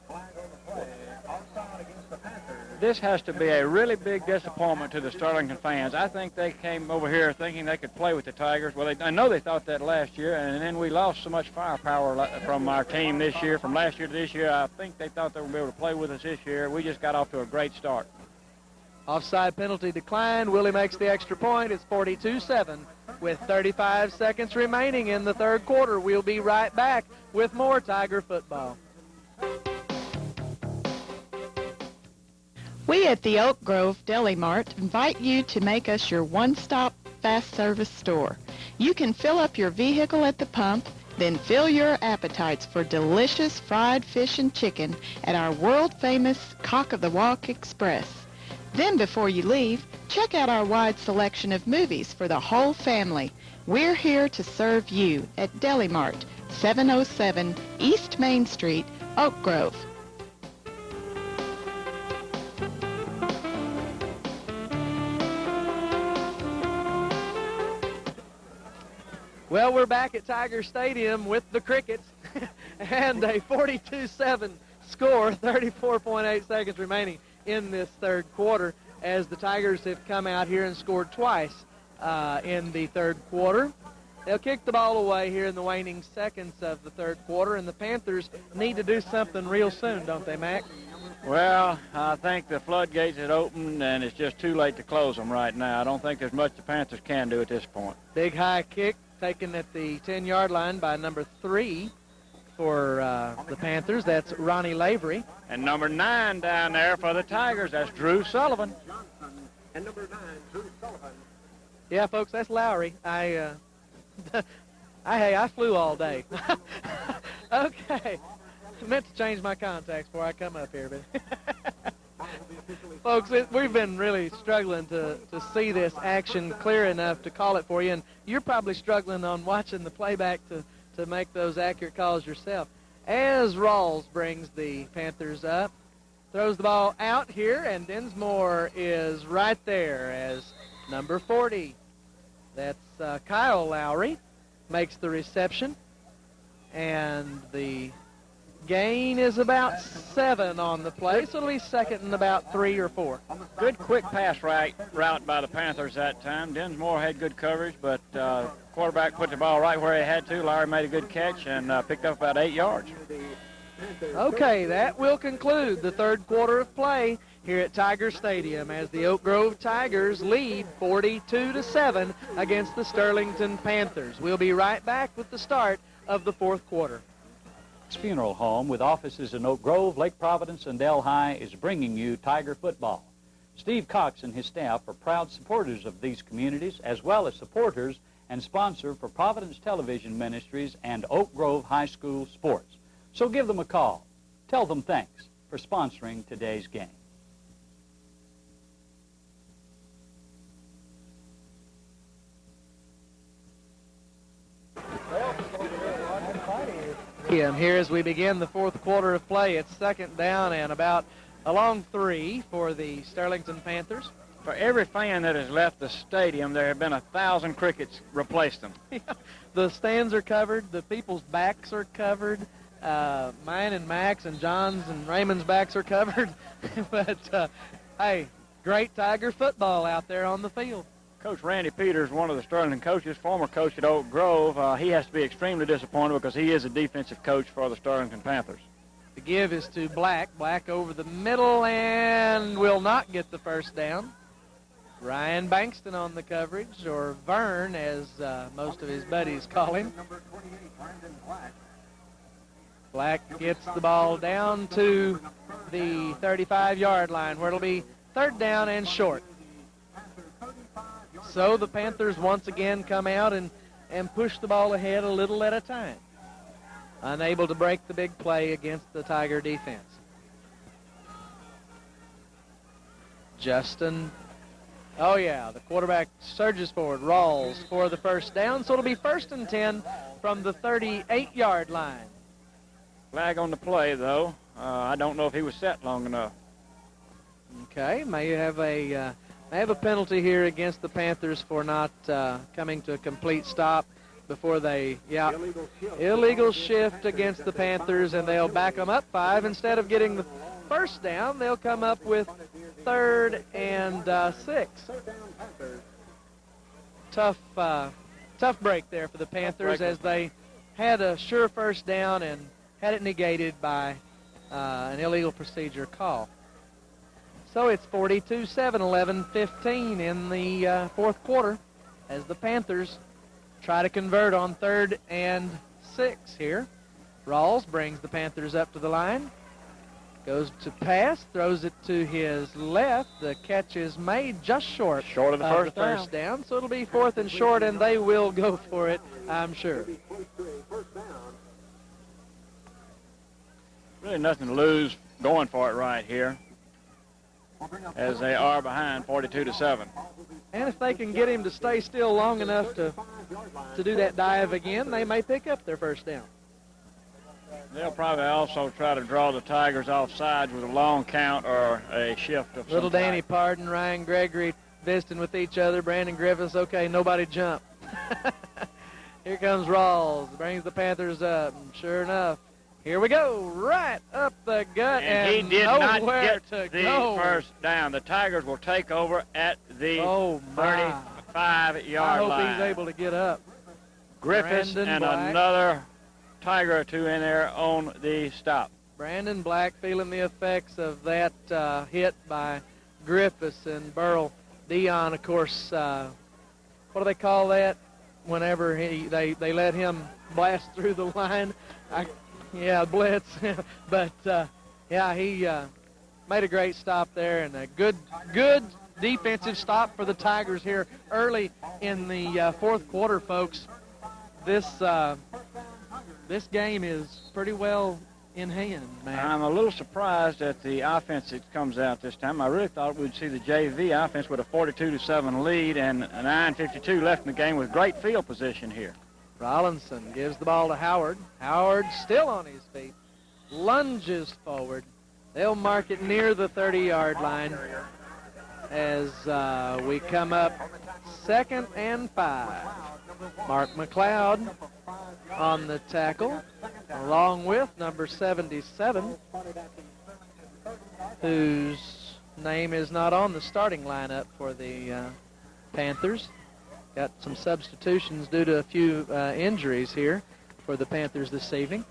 S3: Flag on the play. Offside against the Panthers.
S2: This has to be a really big disappointment to the Sterlington fans. I think they came over here thinking they could play with the Tigers. Well, I know they thought that last year, and then we lost so much firepower from our team this year, from last year to this year. I think they thought they would be able to play with us this year. We just got off to a great start.
S4: Offside penalty declined. Willie makes the extra point. It's 42-7 with 35 seconds remaining in the third quarter. We'll be right back with more Tiger football.
S5: We at the Oak Grove Deli Mart invite you to make us your one-stop fast service store. You can fill up your vehicle at the pump, then fill your appetites for delicious fried fish and chicken at our world-famous Cock of the Walk Express. Then before you leave, check out our wide selection of movies for the whole family. We're here to serve you at Deli Mart, 707 East Main Street, Oak Grove.
S4: Well, we're back at Tiger Stadium with the Crickets and a 42-7 score, 34.8 seconds remaining in this third quarter as the Tigers have come out here and scored twice in the third quarter. They'll kick the ball away here in the waning seconds of the third quarter, and the Panthers need to do something real soon, don't they, Mac?
S2: Well, I think the floodgates had opened, and it's just too late to close them right now. I don't think there's much the Panthers can do at this point.
S4: Big high kick taken at the 10-yard line by number 3 for the Panthers. That's Ronnie Lavery.
S2: And number 9 down there for the Tigers, that's Drew Sullivan.
S3: And number 9, Drew Sullivan.
S4: Yeah, folks, that's Lowry. Hey, I flew all day. Okay. I meant to change my contacts before I come up here, but folks, we've been really struggling to see this action clear enough to call it for you, and you're probably struggling on watching the playback to make those accurate calls yourself. As Rawls brings the Panthers up, throws the ball out here, and Dinsmore is right there as number 40. That's Kyle Lowry makes the reception, and the gain is about 7 on the play, so it'll be second and about 3 or 4.
S2: Good quick pass route by the Panthers that time. Dinsmore had good coverage, but quarterback put the ball right where he had to. Lowry made a good catch and picked up about 8 yards.
S4: Okay, that will conclude the third quarter of play here at Tiger Stadium as the Oak Grove Tigers lead 42-7 against the Sterlington Panthers. We'll be right back with the start of the fourth quarter.
S1: Funeral Home, with offices in Oak Grove, Lake Providence, and Delhi, is bringing you Tiger football. Steve Cox and his staff are proud supporters of these communities, as well as supporters and sponsor for Providence Television Ministries and Oak Grove High School sports. So give them a call. Tell them thanks for sponsoring today's game.
S4: Here as we begin the fourth quarter of play, it's second down and about a long 3 for the Sterlington Panthers.
S2: For every fan that has left the stadium, there have been 1,000 Crickets replace them.
S4: The stands are covered. The people's backs are covered. Mine and Max and John's and Raymond's backs are covered. But, hey, great Tiger football out there on the field.
S2: Coach Randy Peters, one of the Sterlington coaches, former coach at Oak Grove, he has to be extremely disappointed because he is a defensive coach for the Sterlington Panthers.
S4: The give is to Black. Black over the middle and will not get the first down. Ryan Bankston on the coverage, or Vern, as most of his buddies call him.
S3: Number 28, Brandon Black.
S4: Black gets the ball down to the 35-yard line, where it'll be third down and short. So the Panthers once again come out and push the ball ahead a little at a time. Unable to break the big play against the Tiger defense. Justin, oh yeah, the quarterback surges forward, Rawls for the first down. So it'll be first and 10 from the 38-yard line.
S2: Flag on the play, though. I don't know if he was set long enough.
S4: Okay, may have a penalty here against the Panthers for not coming to a complete stop before they, illegal shift against the Panthers, and they'll back them up 5. Instead of getting the first down, they'll come up with 3rd and 6. Tough break there for the Panthers as they had a sure first down and had it negated by an illegal procedure call. So it's 42-7, 11-15 in the fourth quarter as the Panthers try to convert on 3rd and 6 here. Rawls brings the Panthers up to the line. Goes to pass, throws it to his left. The catch is made just short
S2: of the
S4: first down. So it'll be 4th and short, and they will go for it, I'm sure.
S2: Really nothing to lose going for it right here, as they are behind 42-7.
S4: And if they can get him to stay still long enough to do that dive again, they may pick up their first down.
S2: They'll probably also try to draw the Tigers off sides with a long count or a shift of
S4: Little
S2: some
S4: Danny
S2: type.
S4: Pardon, Ryan Gregory visiting with each other. Brandon Griffiths, okay, nobody jump. Here comes Rawls, brings the Panthers up. And sure enough, here we go, right up the gut,
S2: and he did not get
S4: to
S2: the
S4: go.
S2: first down. The Tigers will take over at the 35-yard line.
S4: I hope he's able to get up.
S2: Griffiths
S4: Brandon
S2: and
S4: Black.
S2: another Tiger or two in there on the stop.
S4: Brandon Black feeling the effects of that hit by Griffiths and Burl. Dion, of course, what do they call that? Whenever they let him blast through the line. Blitz. But, he made a great stop there, and a good defensive stop for the Tigers here early in the fourth quarter, folks. This game is pretty well in hand, man.
S2: I'm a little surprised at the offense that comes out this time. I really thought we'd see the JV offense with a 42-7 lead and a 9:52 left in the game with great field position here.
S4: Rollinson gives the ball to Howard. Howard still on his feet, lunges forward. They'll mark it near the 30-yard line as we come up 2nd and 5. Mark McLeod on the tackle, along with number 77, whose name is not on the starting lineup for the Panthers. Got some substitutions due to a few injuries here for the Panthers this evening.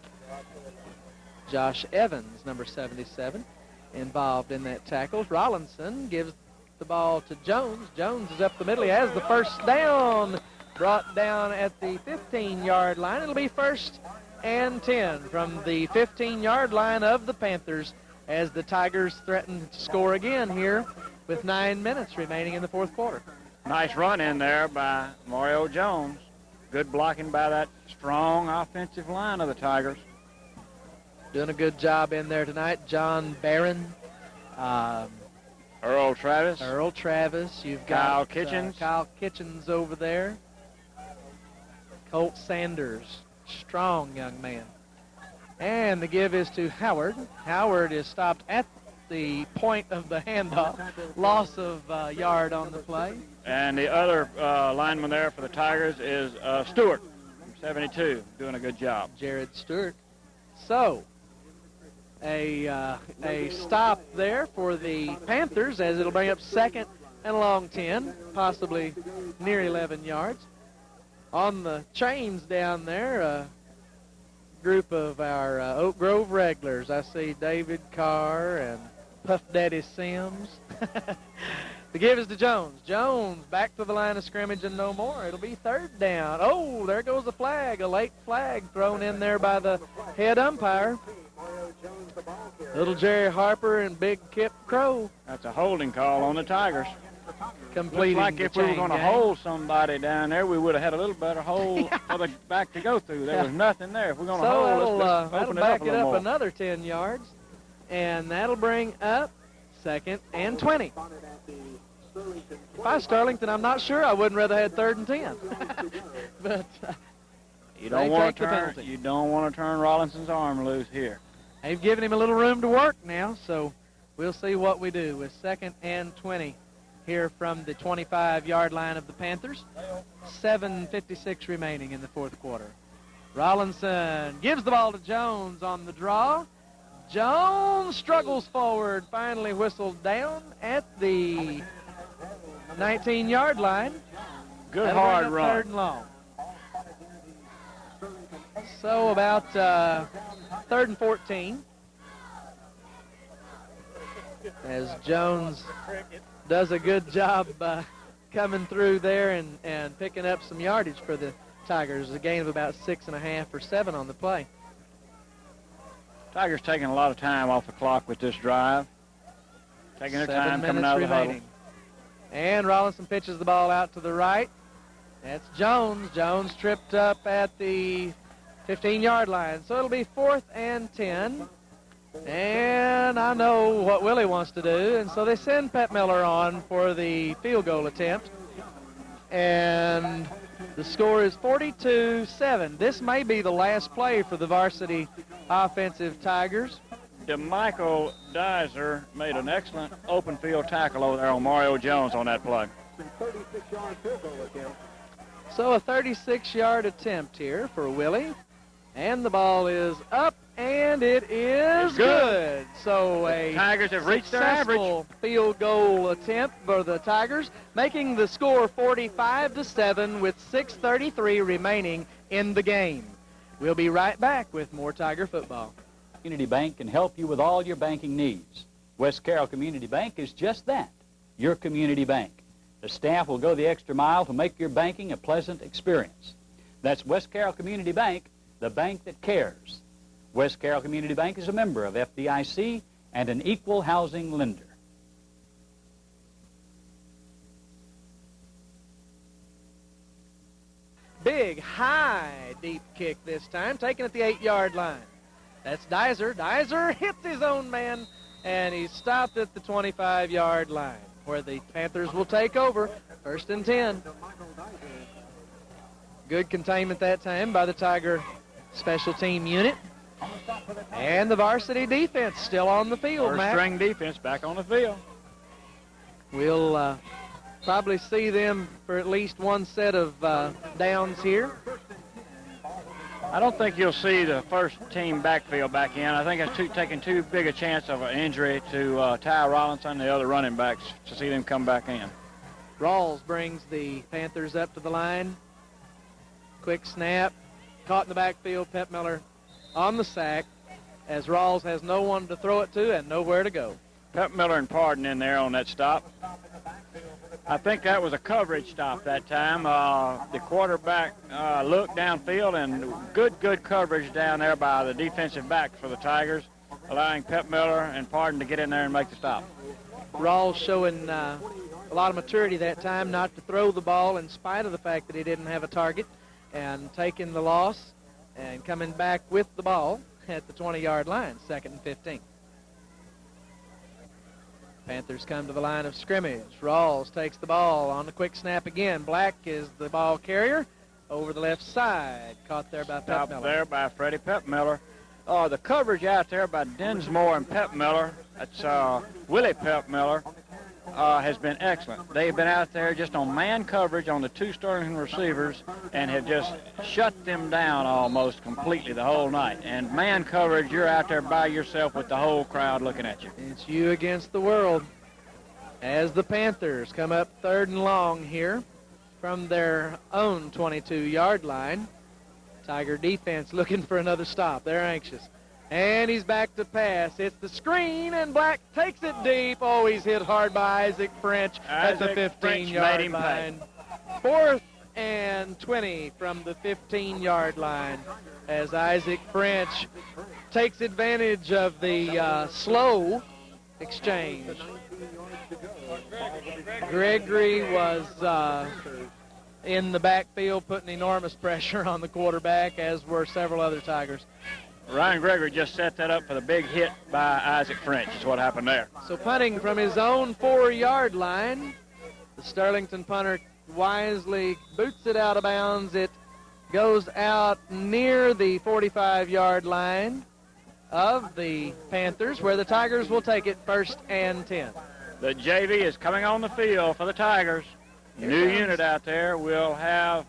S4: Josh Evans, number 77, involved in that tackle. Rollinson gives the ball to Jones. Jones is up the middle. He has the first down, brought down at the 15-yard line. It'll be 1st and 10 from the 15-yard line of the Panthers as the Tigers threaten to score again here with 9 minutes remaining in the fourth quarter.
S2: Nice run in there by Mario Jones. Good blocking by that strong offensive line of the Tigers.
S4: Doing a good job in there tonight. John Barron.
S2: Earl Travis.
S4: You've
S2: Kyle
S4: got
S2: Kitchens.
S4: Kyle Kitchens over there. Colt Sanders. Strong young man. And the give is to Howard. Howard is stopped at the point of the handoff. Loss of yard on the play.
S2: And the other lineman there for the Tigers is Stewart, 72, doing a good job.
S4: Jared Stewart. So, a stop there for the Panthers as it'll bring up 2nd and a long 10, possibly near 11 yards. On the chains down there, a group of our Oak Grove regulars. I see David Carr and Puff Daddy Sims. The give is to Jones. Jones back to the line of scrimmage and no more. It'll be 3rd down. Oh, there goes the flag. A late flag thrown in there by the head umpire. Little Jerry Harper and Big Kip Crow.
S2: That's a holding call on the Tigers.
S4: Completing
S2: Looks like
S4: the
S2: if we were
S4: chain
S2: going to
S4: gang.
S2: hold somebody down there, we would have had a little better hole for the back to go through. There was nothing there. If we're going to
S4: So
S2: hold, let's
S4: that'll
S2: open it
S4: back
S2: up a
S4: it
S2: little
S4: up
S2: more.
S4: another 10 yards. And that'll bring up 2nd and 20. If I was Sterlington, I'm not sure. I wouldn't rather had 3rd and 10. But
S2: You
S4: they
S2: don't want
S4: take
S2: to
S4: the
S2: turn.
S4: penalty.
S2: You don't want to turn Rollinson's arm loose here.
S4: They've given him a little room to work now, so we'll see what we do with 2nd and 20 here from the 25-yard line of the Panthers. 7:56 remaining in the fourth quarter. Rollinson gives the ball to Jones on the draw. Jones struggles forward, finally whistled down at the 19-yard line.
S2: Good
S4: That'll
S2: hard
S4: bring up
S2: run.
S4: 3rd and long. So about 3rd and 14. As Jones does a good job coming through there and picking up some yardage for the Tigers. A gain of about 6.5 or 7 on the play.
S2: Tigers taking a lot of time off the clock with this drive. Taking their
S4: 7
S2: time coming
S4: minutes
S2: out of the huddle.
S4: remaining. And Rollinson pitches the ball out to the right. That's Jones. Jones tripped up at the 15-yard line. So it'll be 4th and 10. And I know what Willie wants to do, and so they send Pep Miller on for the field goal attempt. And the score is 42-7. This may be the last play for the varsity offensive Tigers.
S2: DeMichael Dizer made an excellent open field tackle over there on Mario Jones on that play.
S3: 36-yard field goal attempt.
S4: So a 36-yard attempt here for Willie. And the ball is up, and it is good. So a
S2: Tigers have reached their average.
S4: successful field goal attempt for the Tigers, making the score 45-7 with 6:33 remaining in the game. We'll be right back with more Tiger football.
S1: Community Bank can help you with all your banking needs. West Carroll Community Bank is just that, your community bank. The staff will go the extra mile to make your banking a pleasant experience. That's West Carroll Community Bank, the bank that cares. West Carroll Community Bank is a member of FDIC and an equal housing lender.
S4: Big, high, deep kick this time, taken at the 8-yard line. That's Dizer. Dizer hits his own man, and he's stopped at the 25-yard line, where the Panthers will take over. 1st and 10. Good containment that time by the Tiger special team unit. And the varsity defense still on the field,
S2: First
S4: Matt.
S2: string defense back on the field.
S4: We'll probably see them for at least one set of downs here.
S2: I don't think you'll see the first team backfield back in. I think it's taking too big a chance of an injury to Ty Rollinson and the other running backs to see them come back in.
S4: Rawls brings the Panthers up to the line. Quick snap. Caught in the backfield. Pep Miller on the sack as Rawls has no one to throw it to and nowhere to go.
S2: Pep Miller and Pardon in there on that stop. I think that was a coverage stop that time. The quarterback looked downfield, and good coverage down there by the defensive back for the Tigers, allowing Pep Miller and Pardon to get in there and make the stop.
S4: Rawls showing a lot of maturity that time not to throw the ball in spite of the fact that he didn't have a target, and taking the loss and coming back with the ball at the 20-yard line, 2nd and 15. Panthers come to the line of scrimmage. Rawls takes the ball on the quick snap again. Black is the ball carrier over the left side. Caught there by Pep Miller.
S2: There by Freddie Pep Miller. The coverage out there by Dinsmore and Pep Miller, that's Willie Pep Miller, has been excellent. They've been out there just on man coverage on the 2 Sterlington receivers and have just shut them down almost completely the whole night. And man coverage, you're out there by yourself with the whole crowd looking at you.
S4: It's you against the world as the Panthers come up 3rd and long here from their own 22-yard line. Tiger defense looking for another stop. They're anxious. And he's back to pass. It's the screen, and Black takes it deep. Oh, he's hit hard by Isaac French at the 15-yard line. 4th and 20 from the 15-yard line as Isaac French takes advantage of the slow exchange. Gregory was in the backfield putting enormous pressure on the quarterback, as were several other Tigers.
S2: Ryan Gregory just set that up for the big hit by Isaac French is what happened there.
S4: So punting from his own 4-yard line, the Sterlington punter wisely boots it out of bounds. It goes out near the 45-yard line. of the Panthers, where the Tigers will take it 1st and 10.
S2: The JV is coming on the field for the Tigers. New unit out there. We'll have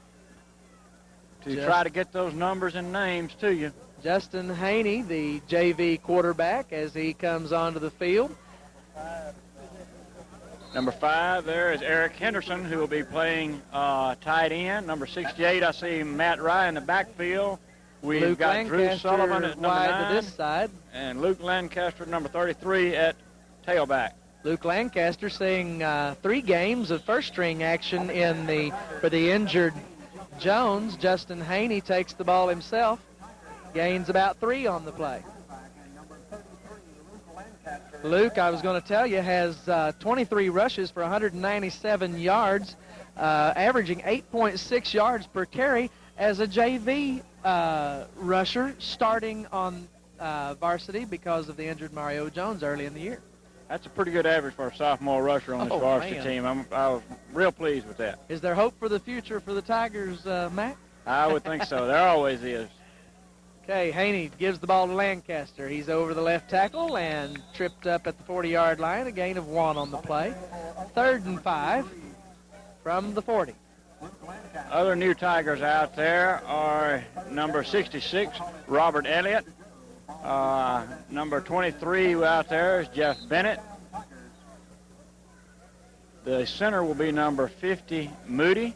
S2: to try to get those numbers and names to you.
S4: Justin Haney, the JV quarterback, as he comes onto the field.
S2: Number 5 there is Eric Henderson, who will be playing tight end. Number 68, I see Matt Rye in the backfield. We've
S4: Luke
S2: got
S4: Lancaster
S2: Drew Sullivan at number
S4: wide
S2: 9.
S4: to this side.
S2: And Luke Lancaster, number 33, at tailback.
S4: Luke Lancaster seeing 3 games of first-string action for the injured Jones. Justin Haney takes the ball himself, gains about 3 on the play. Luke, I was going to tell you, has 23 rushes for 197 yards, averaging 8.6 yards per carry as a JV rusher, starting on varsity because of the injured Mario Jones early in the year.
S2: That's a pretty good average for a sophomore rusher on this varsity team. I was real pleased with that.
S4: Is there hope for the future for the Tigers, Matt?
S2: I would think so. There always is.
S4: Okay, Haney gives the ball to Lancaster. He's over the left tackle and tripped up at the 40-yard line, a gain of 1 on the play. 3rd and 5 from the 40.
S2: Other new Tigers out there are number 66, Robert Elliott. Number 23 out there is Jeff Bennett. The center will be number 50, Moody,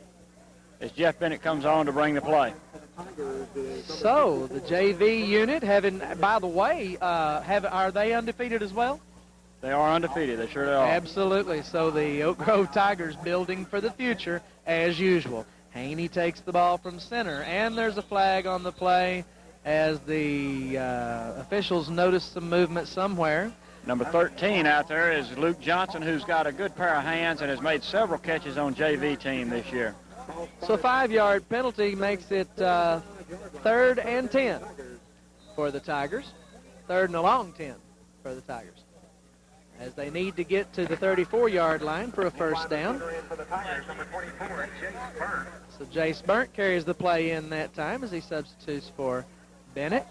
S2: as Jeff Bennett comes on to bring the play.
S4: So the JV unit by the way, are they undefeated as well?
S2: They are undefeated. They sure are.
S4: Absolutely. So the Oak Grove Tigers building for the future as usual. Haney takes the ball from center, and there's a flag on the play as the officials notice some movement somewhere.
S2: Number 13 out there is Luke Johnson, who's got a good pair of hands and has made several catches on JV team this year.
S4: So 5-yard penalty makes it 3rd and 10 for the Tigers. 3rd and a long 10 for the Tigers, as they need to get to the 34-yard line for a first down. So Jace Burnt carries the play in that time as he substitutes for Bennett.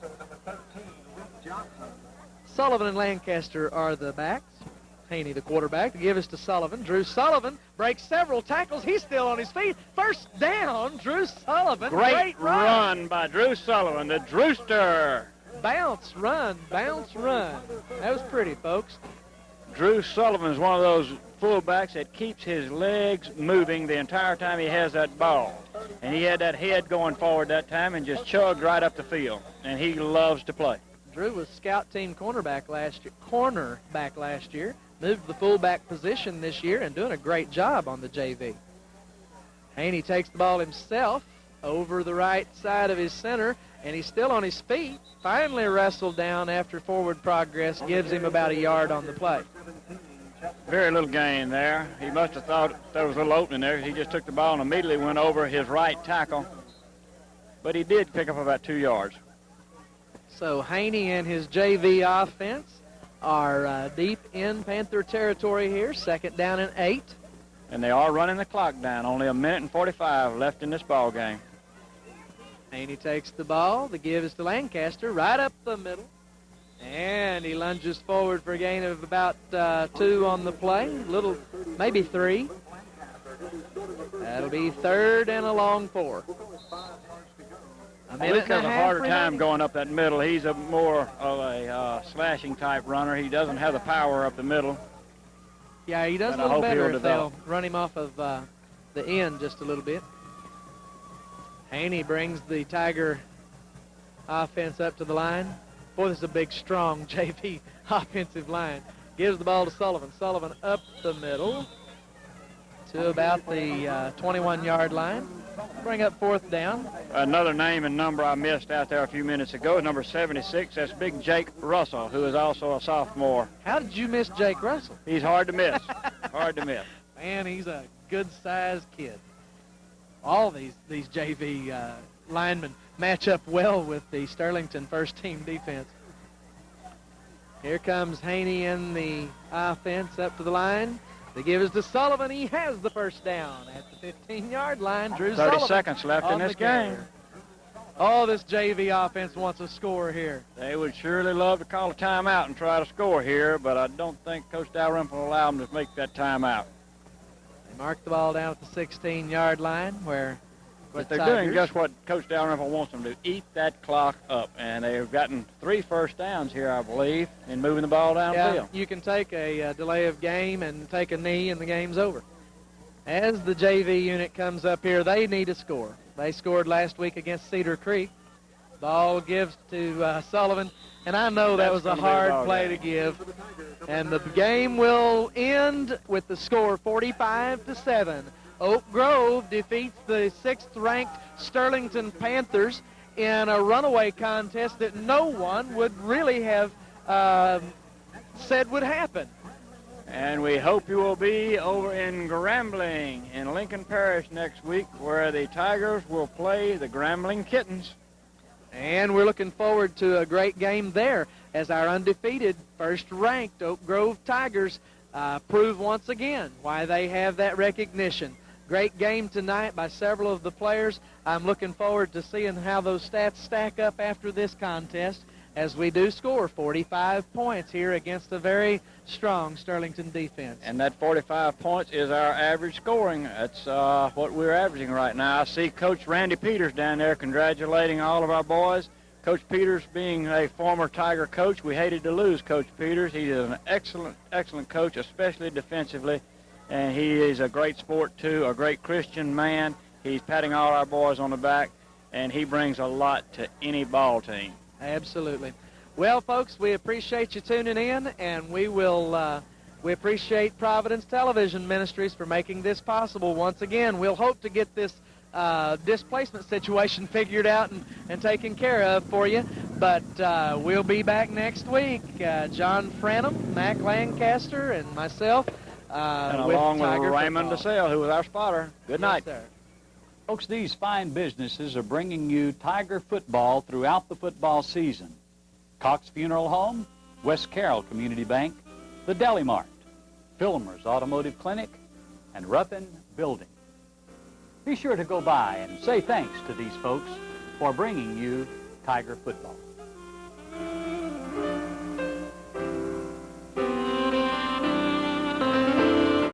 S4: Sullivan and Lancaster are the backs. Haney, the quarterback, to give us to Sullivan. Drew Sullivan breaks several tackles. He's still on his feet. First down, Drew Sullivan.
S2: Great run by Drew Sullivan, the Drewster.
S4: Bounce, run, bounce, run. That was pretty, folks.
S2: Drew Sullivan is one of those fullbacks that keeps his legs moving the entire time he has that ball. And he had that head going forward that time and just chugged right up the field. And he loves to play.
S4: Drew was scout team cornerback last year. Moved to the fullback position this year and doing a great job on the JV. Haney takes the ball himself over the right side of his center, and he's still on his feet. Finally wrestled down after forward progress, gives him about a yard on the play.
S2: Very little gain there. He must have thought there was a little opening there. He just took the ball and immediately went over his right tackle. But he did pick up about 2 yards.
S4: So Haney and his JV offense are deep in Panther territory here. 2nd down and 8.
S2: And they are running the clock down. Only 1:45 left in this ball game.
S4: Haney takes the ball. The give is to Lancaster right up the middle. And he lunges forward for a gain of about 2 on the play. Maybe 3. That'll be 3rd and a long 4.
S2: Luke has a harder time going up that middle. He's a more of a slashing type runner. He doesn't have the power up the middle.
S4: Yeah, he does a little better if they'll run him off of the end just a little bit. Haney brings the Tiger offense up to the line. Boy, this is a big, strong JV offensive line. Gives the ball to Sullivan. Sullivan up the middle to about the 21-yard line. Bring up 4th down.
S2: Another name and number I missed out there a few minutes ago is number 76. That's Big Jake Russell, who is also a sophomore.
S4: How did you miss Jake Russell?
S2: He's hard to miss. Hard to miss.
S4: Man, he's a good-sized kid. All these JV linemen match up well with the Sterlington first-team defense. Here comes Haney in the offense up to the line. The give is to Sullivan. He has the first down at the 15-yard line. Drew
S2: 30
S4: Sullivan
S2: seconds left in this game.
S4: Oh, this JV offense wants a score here.
S2: They would surely love to call a timeout and try to score here, but I don't think Coach Dalrymple will allow them to make that timeout.
S4: They mark the ball down at the 16-yard line where
S2: But they're doing just what Coach Dalrymple wants them to do, eat that clock up. And they've gotten 3 first downs here, I believe, in moving the ball downfield.
S4: Yeah, you can take a delay of game and take a knee, and the game's over. As the JV unit comes up here, they need a score. They scored last week against Cedar Creek. Ball gives to Sullivan, and I know that was a hard play to give. And the game will end with the score 45-7. Oak Grove defeats the 6th-ranked Sterlington Panthers in a runaway contest that no one would really have said would happen.
S2: And we hope you will be over in Grambling in Lincoln Parish next week, where the Tigers will play the Grambling Kittens.
S4: And we're looking forward to a great game there as our undefeated 1st-ranked Oak Grove Tigers prove once again why they have that recognition. Great game tonight by several of the players. I'm looking forward to seeing how those stats stack up after this contest, as we do score 45 points here against a very strong Sterlington defense.
S2: And that 45 points is our average scoring. That's what we're averaging right now. I see Coach Randy Peters down there congratulating all of our boys. Coach Peters, being a former Tiger coach, we hated to lose Coach Peters. He is an excellent, excellent coach, especially defensively. And he is a great sport, too, a great Christian man. He's patting all our boys on the back, and he brings a lot to any ball team.
S4: Absolutely. Well, folks, we appreciate you tuning in, and we appreciate Providence Television Ministries for making this possible once again. We'll hope to get this displacement situation figured out and taken care of for you, but we'll be back next week. John Franham, Mac Lancaster, and myself.
S2: And along with Raymond DeSalle, who was our spotter. Good night.
S4: Sir.
S1: Folks, these fine businesses are bringing you Tiger football throughout the football season. Cox Funeral Home, West Carroll Community Bank, the Deli Mart, Filmer's Automotive Clinic, and Ruppin Building. Be sure to go by and say thanks to these folks for bringing you Tiger football.